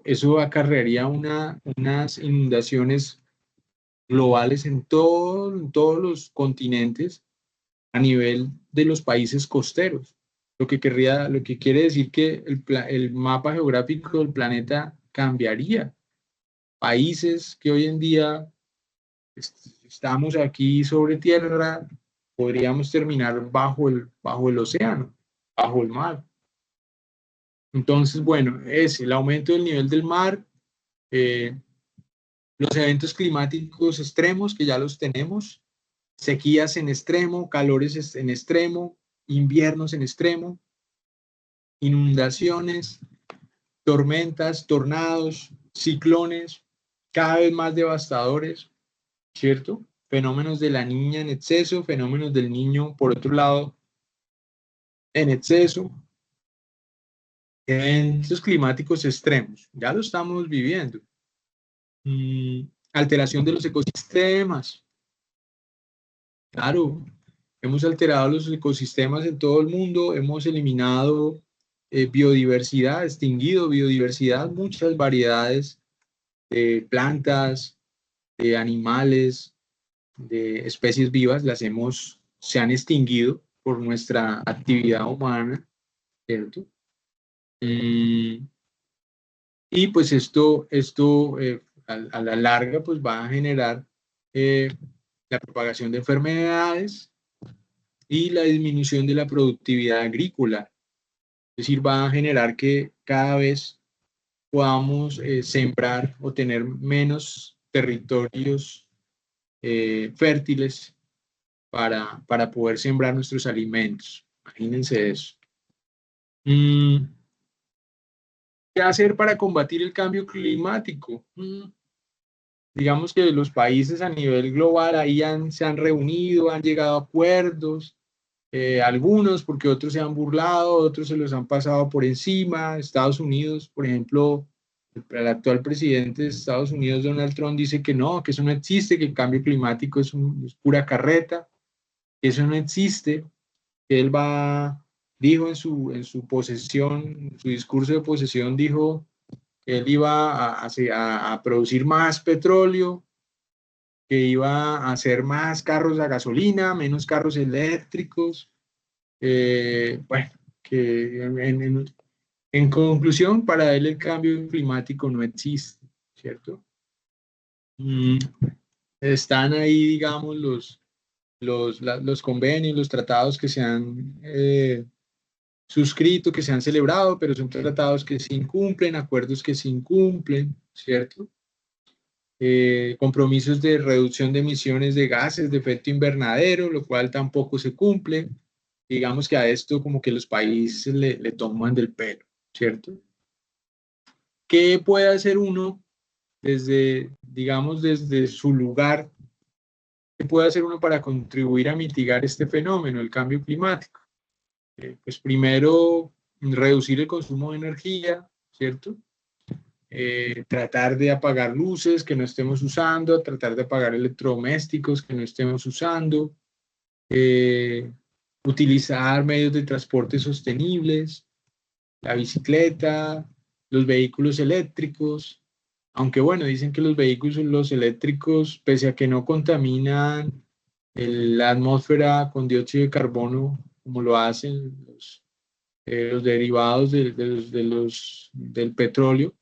Eso acarrearía unas inundaciones globales en todos los continentes a nivel de los países costeros. Lo que quiere decir que el mapa geográfico del planeta cambiaría. Países que hoy en día estamos aquí sobre tierra, podríamos terminar bajo el océano, bajo el mar. Entonces, bueno, es el aumento del nivel del mar, Los eventos climáticos extremos, que ya los tenemos, sequías en extremo, calores en extremo, inviernos en extremo, inundaciones, tormentas, tornados, ciclones, cada vez más devastadores, ¿cierto? Fenómenos de la niña en exceso, fenómenos del niño, por otro lado, en exceso, eventos climáticos extremos, ya lo estamos viviendo. Alteración de los ecosistemas, claro, hemos alterado los ecosistemas en todo el mundo, hemos eliminado biodiversidad, extinguido biodiversidad, muchas variedades de plantas, de animales, de especies vivas, se han extinguido por nuestra actividad humana, ¿cierto? Y pues esto a la larga pues va a generar la propagación de enfermedades y la disminución de la productividad agrícola. Es decir, va a generar que cada vez podamos sembrar o tener menos territorios fértiles para poder sembrar nuestros alimentos. Imagínense eso. ¿Qué hacer para combatir el cambio climático? Digamos que los países a nivel global ahí se han reunido, han llegado a acuerdos, algunos porque otros se han burlado, otros se los han pasado por encima. Estados Unidos, por ejemplo, el actual presidente de Estados Unidos, Donald Trump, dice que no, que eso no existe, que el cambio climático es pura carreta, que eso no existe, que él dijo en su posesión, en su discurso de posesión, dijo que él iba a producir más petróleo, que iba a hacer más carros a gasolina, menos carros eléctricos. Bueno, que en conclusión, para él el cambio climático no existe, ¿cierto? Están ahí, digamos, los convenios, los tratados que se han suscrito, que se han celebrado, pero son tratados que se incumplen, acuerdos que se incumplen, ¿cierto? Compromisos de reducción de emisiones de gases de efecto invernadero, lo cual tampoco se cumple. Digamos que a esto como que los países le toman del pelo, ¿cierto? ¿Qué puede hacer uno desde, digamos, desde su lugar? ¿Qué puede hacer uno para contribuir a mitigar este fenómeno, el cambio climático? Pues primero, reducir el consumo de energía, ¿cierto? Tratar de apagar luces que no estemos usando, tratar de apagar electrodomésticos que no estemos usando, utilizar medios de transporte sostenibles, la bicicleta, los vehículos eléctricos, aunque bueno, dicen que los eléctricos, pese a que no contaminan la atmósfera con dióxido de carbono, como lo hacen los derivados del petróleo,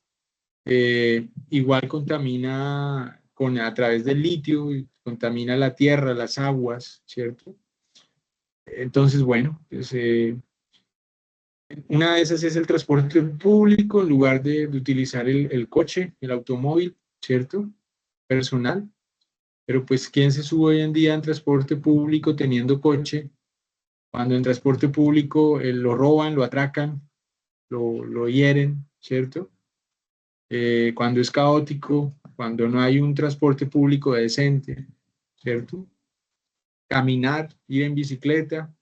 igual contamina a través del litio, contamina la tierra, las aguas, ¿cierto? Entonces, bueno, pues, una de esas es el transporte público en lugar de utilizar el coche, el automóvil, ¿cierto? Personal. Pero pues, ¿quién se sube hoy en día en transporte público teniendo coche? Cuando en transporte público lo roban, lo atracan, lo hieren, ¿cierto? Cuando es caótico, cuando no hay un transporte público decente, ¿cierto? Caminar, ir en bicicleta.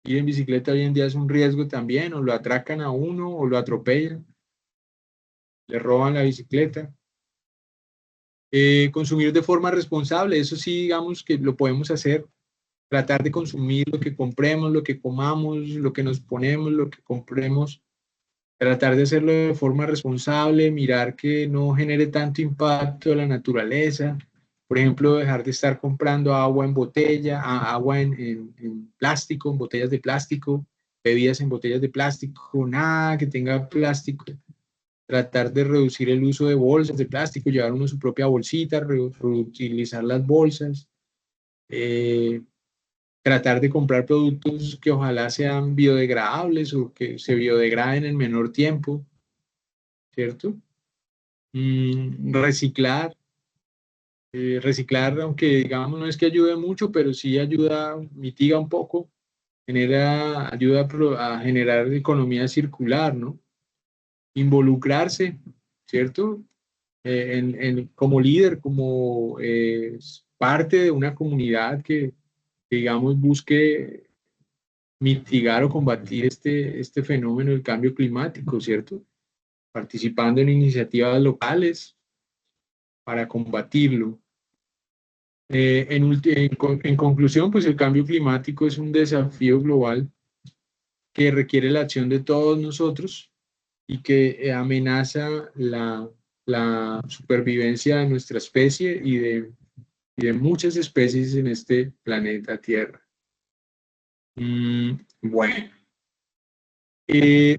Ir en bicicleta hoy en día es un riesgo también, o lo atracan a uno, o lo atropellan, le roban la bicicleta. Consumir de forma responsable, eso sí, digamos que lo podemos hacer. Tratar de consumir lo que compremos, lo que comamos, lo que nos ponemos, lo que compremos. Tratar de hacerlo de forma responsable, mirar que no genere tanto impacto a la naturaleza. Por ejemplo, dejar de estar comprando agua en botella, agua en plástico, en botellas de plástico, bebidas en botellas de plástico, nada que tenga plástico. Tratar de reducir el uso de bolsas de plástico, llevar uno su propia bolsita, reutilizar las bolsas. Tratar de comprar productos que ojalá sean biodegradables o que se biodegraden en menor tiempo, ¿cierto? Reciclar, Reciclar, aunque digamos no es que ayude mucho, pero sí ayuda, mitiga un poco, ayuda a generar economía circular, ¿no? Involucrarse, ¿cierto? Como líder, como parte de una comunidad que, digamos, busque mitigar o combatir este fenómeno del cambio climático, ¿cierto? Participando en iniciativas locales para combatirlo. En conclusión, pues el cambio climático es un desafío global que requiere la acción de todos nosotros y que amenaza la supervivencia de nuestra especie y de muchas especies en este planeta Tierra. Bueno, eh,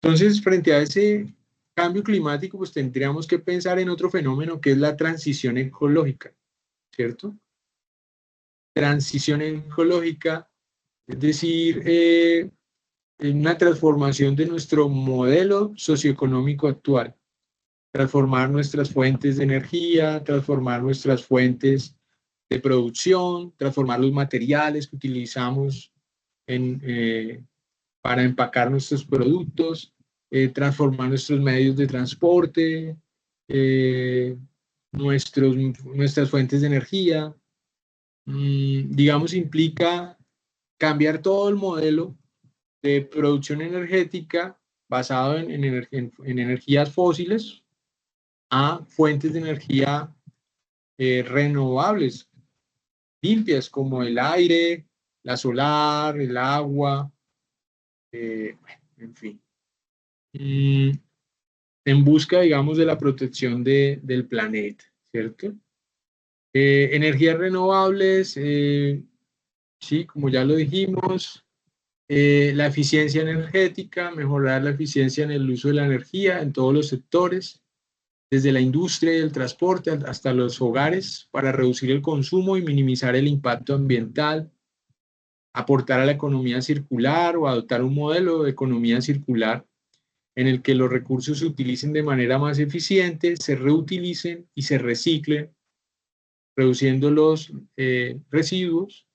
entonces frente a ese cambio climático, pues tendríamos que pensar en otro fenómeno que es la transición ecológica, ¿cierto? Transición ecológica, es decir, una transformación de nuestro modelo socioeconómico actual, transformar nuestras fuentes de energía, transformar nuestras fuentes de producción, transformar los materiales que utilizamos para empacar nuestros productos, transformar nuestros medios de transporte, eh, nuestras fuentes de energía. Digamos, implica cambiar todo el modelo de producción energética basado en energías fósiles a fuentes de energía renovables, limpias, como el aire, la solar, el agua, en fin. En busca, digamos, de la protección del planeta, ¿cierto? Energías renovables, sí, como ya lo dijimos, la eficiencia energética, mejorar la eficiencia en el uso de la energía en todos los sectores, desde la industria y el transporte hasta los hogares, para reducir el consumo y minimizar el impacto ambiental, aportar a la economía circular o adoptar un modelo de economía circular en el que los recursos se utilicen de manera más eficiente, se reutilicen y se reciclen, reduciendo los residuos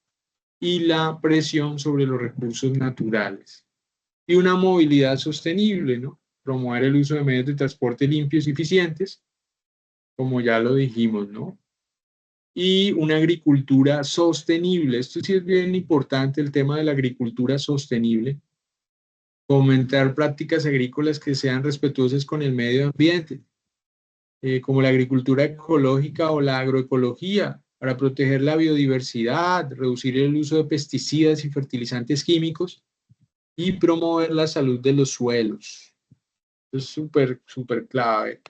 y la presión sobre los recursos naturales. Y una movilidad sostenible, ¿no? Promover el uso de medios de transporte limpios y eficientes, como ya lo dijimos, ¿no? Y una agricultura sostenible. Esto sí es bien importante, el tema de la agricultura sostenible. Fomentar prácticas agrícolas que sean respetuosas con el medio ambiente, como la agricultura ecológica o la agroecología, para proteger la biodiversidad, reducir el uso de pesticidas y fertilizantes químicos y promover la salud de los suelos. Esto es súper, súper clave.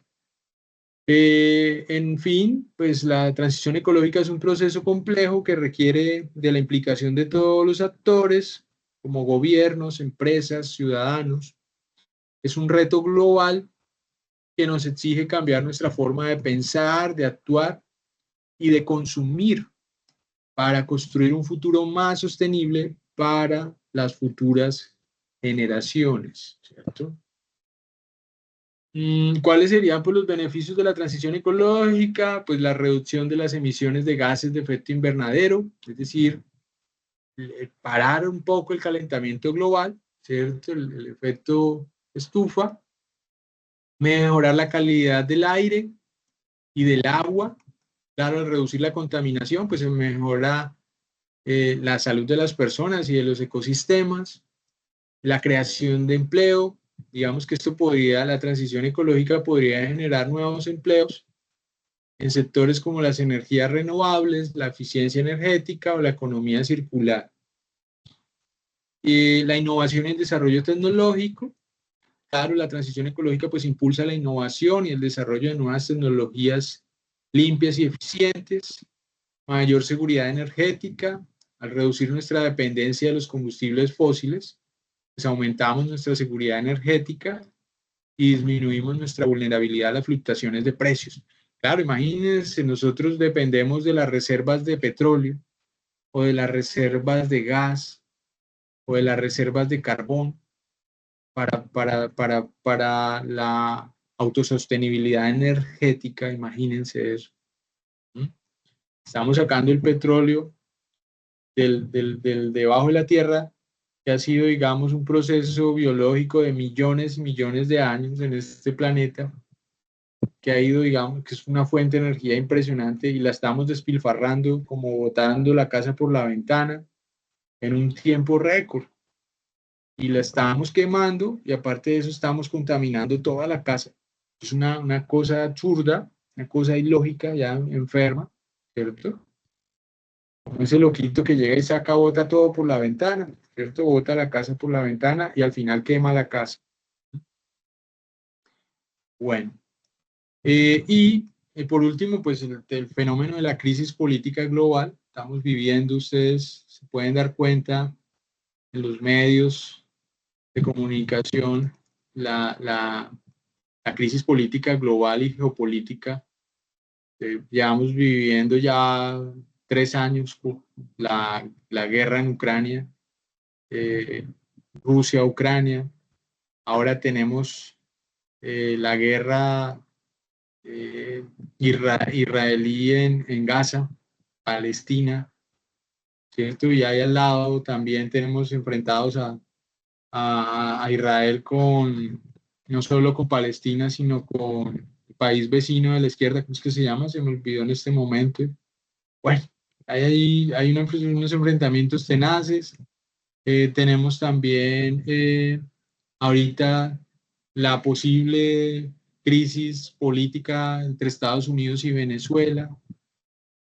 En fin, pues la transición ecológica es un proceso complejo que requiere de la implicación de todos los actores, como gobiernos, empresas, ciudadanos. Es un reto global que nos exige cambiar nuestra forma de pensar, de actuar y de consumir para construir un futuro más sostenible para las futuras generaciones, ¿cierto? ¿Cuáles serían pues, los beneficios de la transición ecológica? Pues la reducción de las emisiones de gases de efecto invernadero, es decir, parar un poco el calentamiento global, ¿cierto? El efecto estufa, mejorar la calidad del aire y del agua. Claro, al reducir la contaminación, pues se mejora la salud de las personas y de los ecosistemas, la creación de empleo. Digamos que la transición ecológica podría generar nuevos empleos en sectores como las energías renovables, la eficiencia energética o la economía circular. La innovación y el desarrollo tecnológico. Claro, la transición ecológica pues impulsa la innovación y el desarrollo de nuevas tecnologías limpias y eficientes, mayor seguridad energética. Al reducir nuestra dependencia de los combustibles fósiles, pues aumentamos nuestra seguridad energética y disminuimos nuestra vulnerabilidad a las fluctuaciones de precios. Claro, imagínense, nosotros dependemos de las reservas de petróleo o de las reservas de gas o de las reservas de carbón para la autosostenibilidad energética, imagínense eso. Estamos sacando el petróleo del debajo de la tierra, que ha sido, digamos, un proceso biológico de millones y millones de años en este planeta, que ha ido, digamos, que es una fuente de energía impresionante y la estamos despilfarrando, como botando la casa por la ventana en un tiempo récord. Y la estamos quemando y aparte de eso estamos contaminando toda la casa. Es una cosa absurda, una cosa ilógica, ya enferma, ¿cierto? Como ese loquito que llega y saca, bota todo por la ventana, ¿cierto? Bota la casa por la ventana y al final quema la casa. Bueno, por último, pues el fenómeno de la crisis política global. Estamos viviendo, ustedes se pueden dar cuenta en los medios de comunicación, la crisis política global y geopolítica. Llevamos viviendo ya 3 años la guerra en Ucrania, Rusia-Ucrania. Ahora tenemos la guerra israelí en Gaza, Palestina, ¿cierto? Y ahí al lado también tenemos enfrentados a Israel con, no solo con Palestina, sino con el país vecino de la izquierda, ¿cómo es que se llama? Se me olvidó en este momento. Bueno, hay unos enfrentamientos tenaces. Tenemos también ahorita la posible crisis política entre Estados Unidos y Venezuela,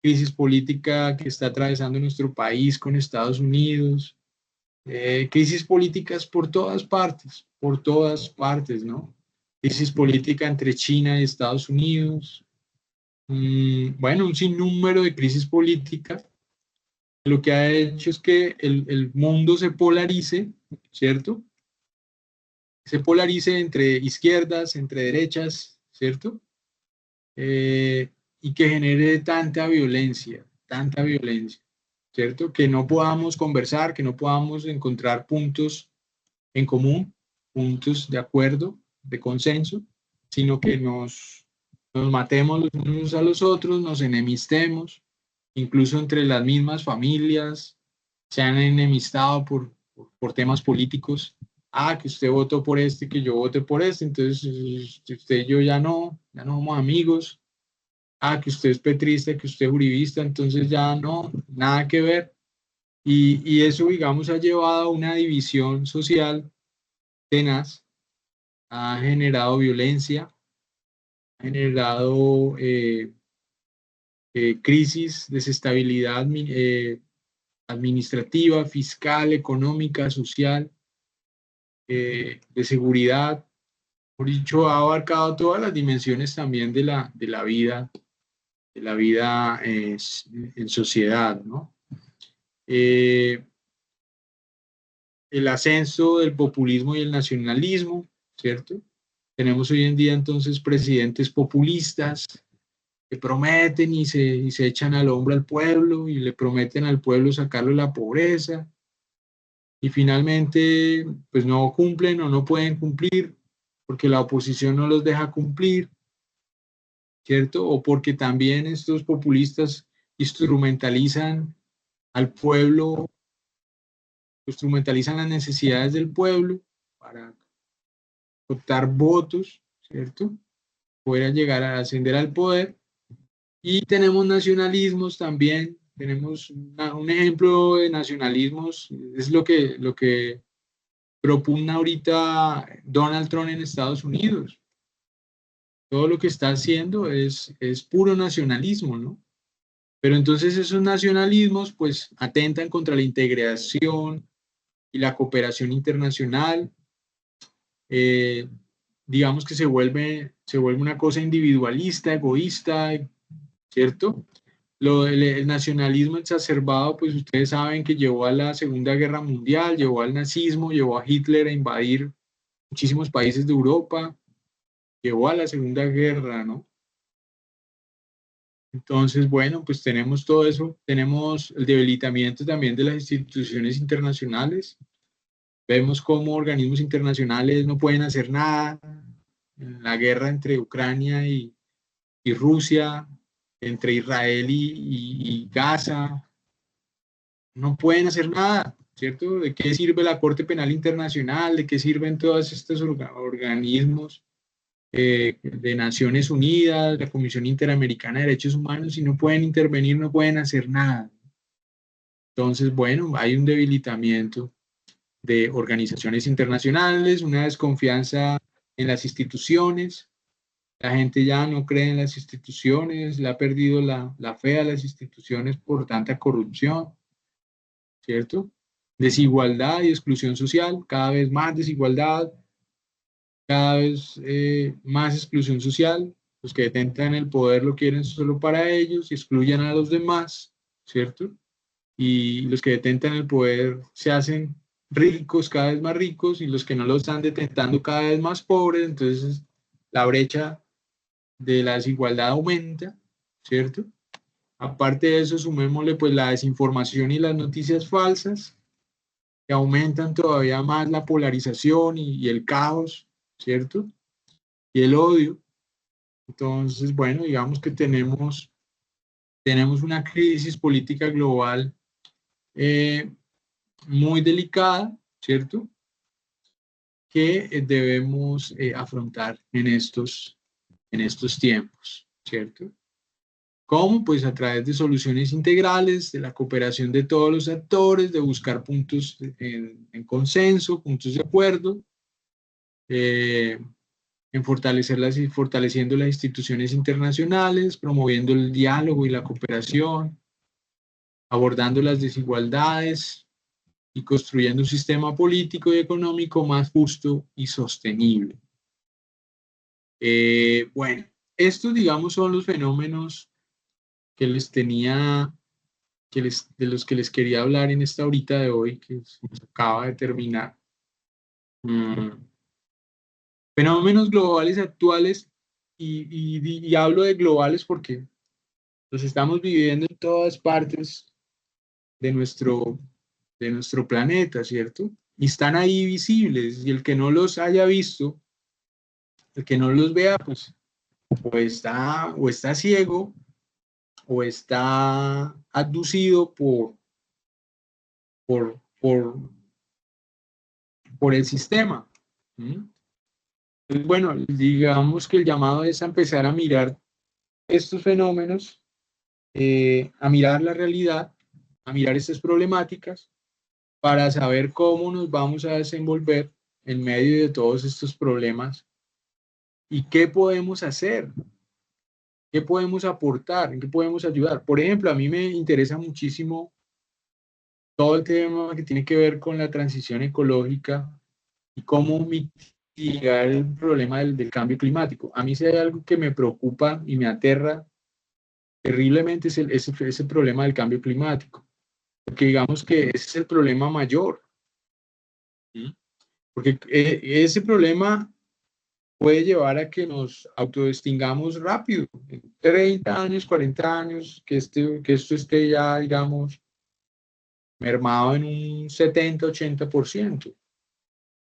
crisis política que está atravesando nuestro país con Estados Unidos, crisis políticas por todas partes, ¿no? Crisis política entre China y Estados Unidos. Bueno, un sinnúmero de crisis políticas. Lo que ha hecho es que el mundo se polarice, ¿cierto? Se polarice entre izquierdas, entre derechas, ¿cierto? Y que genere tanta violencia, ¿cierto? Que no podamos conversar, que no podamos encontrar puntos en común, puntos de acuerdo, de consenso, sino que nos matemos los unos a los otros, nos enemistemos, incluso entre las mismas familias, se han enemistado por temas políticos. Ah, que usted votó por este, que yo voté por este, entonces usted y yo ya no somos amigos. Ah, que usted es petrista, que usted es uribista, entonces ya no, nada que ver. Y eso, digamos, ha llevado a una división social tenaz, ha generado violencia, ha generado crisis, desestabilidad administrativa, fiscal, económica, social, de seguridad. Por dicho, ha abarcado todas las dimensiones también de la vida en sociedad, ¿no? El ascenso del populismo y el nacionalismo, ¿cierto? Tenemos hoy en día entonces presidentes populistas que prometen y se echan al hombro al pueblo y le prometen al pueblo sacarlo de la pobreza y finalmente pues no cumplen o no pueden cumplir porque la oposición no los deja cumplir, ¿cierto? O porque también estos populistas instrumentalizan al pueblo, instrumentalizan las necesidades del pueblo para optar votos, ¿cierto? Poder llegar a ascender al poder. Y tenemos nacionalismos también, tenemos un ejemplo de nacionalismos, es lo que propugna ahorita Donald Trump en Estados Unidos. Todo lo que está haciendo es puro nacionalismo, ¿no? Pero entonces esos nacionalismos pues atentan contra la integración y la cooperación internacional. Eh, digamos que se vuelve una cosa individualista, egoísta, ¿cierto? El nacionalismo exacerbado, pues ustedes saben que llevó a la Segunda Guerra Mundial, llevó al nazismo, llevó a Hitler a invadir muchísimos países de Europa, llevó a la Segunda Guerra, ¿no? Entonces, bueno, pues tenemos todo eso, tenemos el debilitamiento también de las instituciones internacionales, vemos cómo organismos internacionales no pueden hacer nada, en la guerra entre Ucrania y Rusia, entre Israel y Gaza, no pueden hacer nada, ¿cierto? ¿De qué sirve la Corte Penal Internacional? ¿De qué sirven todos estos organismos de Naciones Unidas, la Comisión Interamericana de Derechos Humanos, si no pueden intervenir, no pueden hacer nada? Entonces, bueno, hay un debilitamiento de organizaciones internacionales, una desconfianza en las instituciones. La gente ya no cree en las instituciones, le ha perdido la fe a las instituciones por tanta corrupción, ¿cierto? Desigualdad y exclusión social, cada vez más desigualdad, cada vez más exclusión social. Los que detentan el poder lo quieren solo para ellos y excluyen a los demás, ¿cierto? Y los que detentan el poder se hacen ricos, cada vez más ricos, y los que no lo están detentando cada vez más pobres. Entonces la brecha de la desigualdad aumenta, ¿cierto? Aparte de eso, sumémosle pues la desinformación y las noticias falsas, que aumentan todavía más la polarización y el caos, ¿cierto? Y el odio. Entonces, bueno, digamos que tenemos una crisis política global muy delicada, ¿cierto? Que debemos afrontar en estos tiempos, ¿cierto? ¿Cómo? Pues a través de soluciones integrales, de la cooperación de todos los actores, de buscar puntos en consenso, puntos de acuerdo, en fortaleciendo las instituciones internacionales, promoviendo el diálogo y la cooperación, abordando las desigualdades y construyendo un sistema político y económico más justo y sostenible. Bueno, estos, digamos, son los fenómenos que les tenía, de los que les quería hablar en esta horita de hoy, que nos acaba de terminar. Fenómenos globales actuales, y hablo de globales porque los estamos viviendo en todas partes de nuestro planeta, ¿cierto? Y están ahí visibles, y el que no los haya visto, el que no los vea, pues o está ciego, o está abducido por, por, por el sistema. ¿Mm? Entonces, bueno, digamos que el llamado es a empezar a mirar estos fenómenos, a mirar la realidad, a mirar estas problemáticas, para saber cómo nos vamos a desenvolver en medio de todos estos problemas y qué podemos hacer, qué podemos aportar, en qué podemos ayudar. Por ejemplo, a mí me interesa muchísimo todo el tema que tiene que ver con la transición ecológica y cómo mitigar el problema del cambio climático. A mí si hay algo que me preocupa y me aterra terriblemente es ese problema del cambio climático, porque digamos que ese es el problema mayor, ¿sí? Porque ese problema puede llevar a que nos autoextingamos rápido, en 30 años, 40 años, que esto esté ya, digamos, mermado en un 70-80%.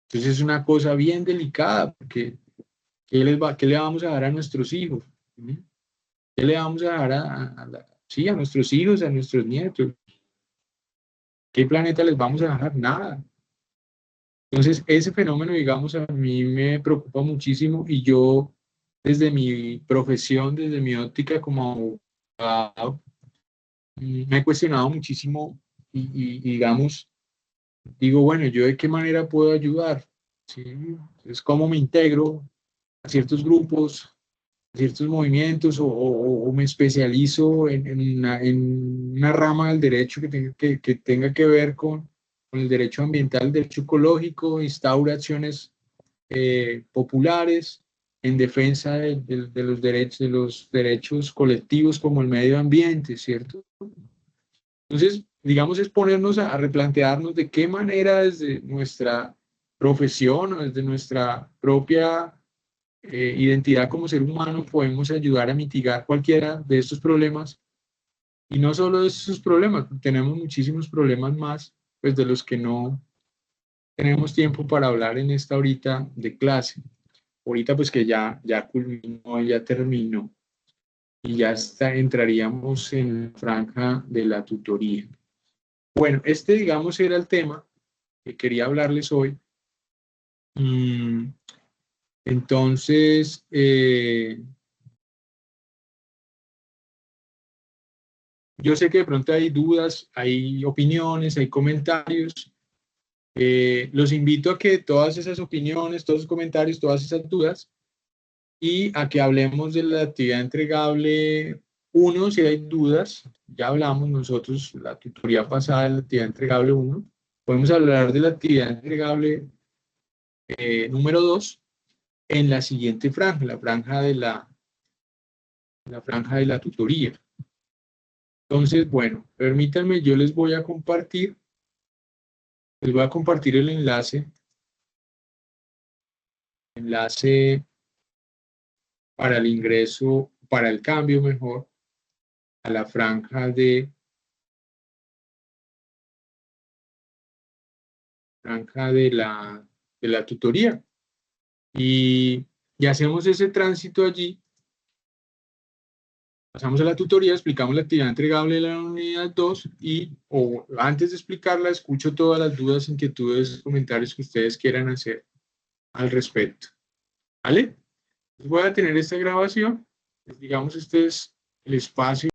Entonces es una cosa bien delicada, porque ¿qué le vamos a dar a nuestros hijos? ¿Sí? ¿Qué le vamos a dar sí, a nuestros hijos, a nuestros nietos? ¿Qué planeta les vamos a dejar? Nada. Entonces, ese fenómeno, digamos, a mí me preocupa muchísimo, y yo, desde mi profesión, desde mi óptica como abogado, me he cuestionado muchísimo y, digamos, digo, bueno, ¿yo de qué manera puedo ayudar? ¿Sí? Entonces, ¿cómo me integro a ciertos grupos, a ciertos movimientos, o me especializo en una rama del derecho que tenga que ver con el derecho ambiental, el derecho ecológico, instaura acciones populares en defensa de los derechos colectivos como el medio ambiente, ¿cierto? Entonces, digamos, es ponernos a replantearnos de qué manera desde nuestra profesión o desde nuestra propia identidad como ser humano podemos ayudar a mitigar cualquiera de estos problemas. Y no solo de estos problemas, tenemos muchísimos problemas más, pues de los que no tenemos tiempo para hablar en esta horita de clase. Ahorita pues que ya culminó, ya terminó. y ya entraríamos en la franja de la tutoría. Bueno, digamos era el tema que quería hablarles hoy. Entonces, yo sé que de pronto hay dudas, hay opiniones, hay comentarios. Los invito a que todas esas opiniones, todos esos comentarios, todas esas dudas, y a que hablemos de la actividad entregable 1, si hay dudas. Ya hablamos nosotros, la tutoría pasada de la actividad entregable 1. Podemos hablar de la actividad entregable número 2 en la siguiente franja, la franja de la tutoría. Entonces, bueno, permítanme, yo les voy a compartir el enlace para el ingreso, para el cambio mejor, a la franja de la tutoría. Y hacemos ese tránsito allí, pasamos a la tutoría, explicamos la actividad entregable de la unidad 2 y antes de explicarla, escucho todas las dudas, inquietudes, comentarios que ustedes quieran hacer al respecto. ¿Vale? Voy a tener esta grabación. Digamos, este es el espacio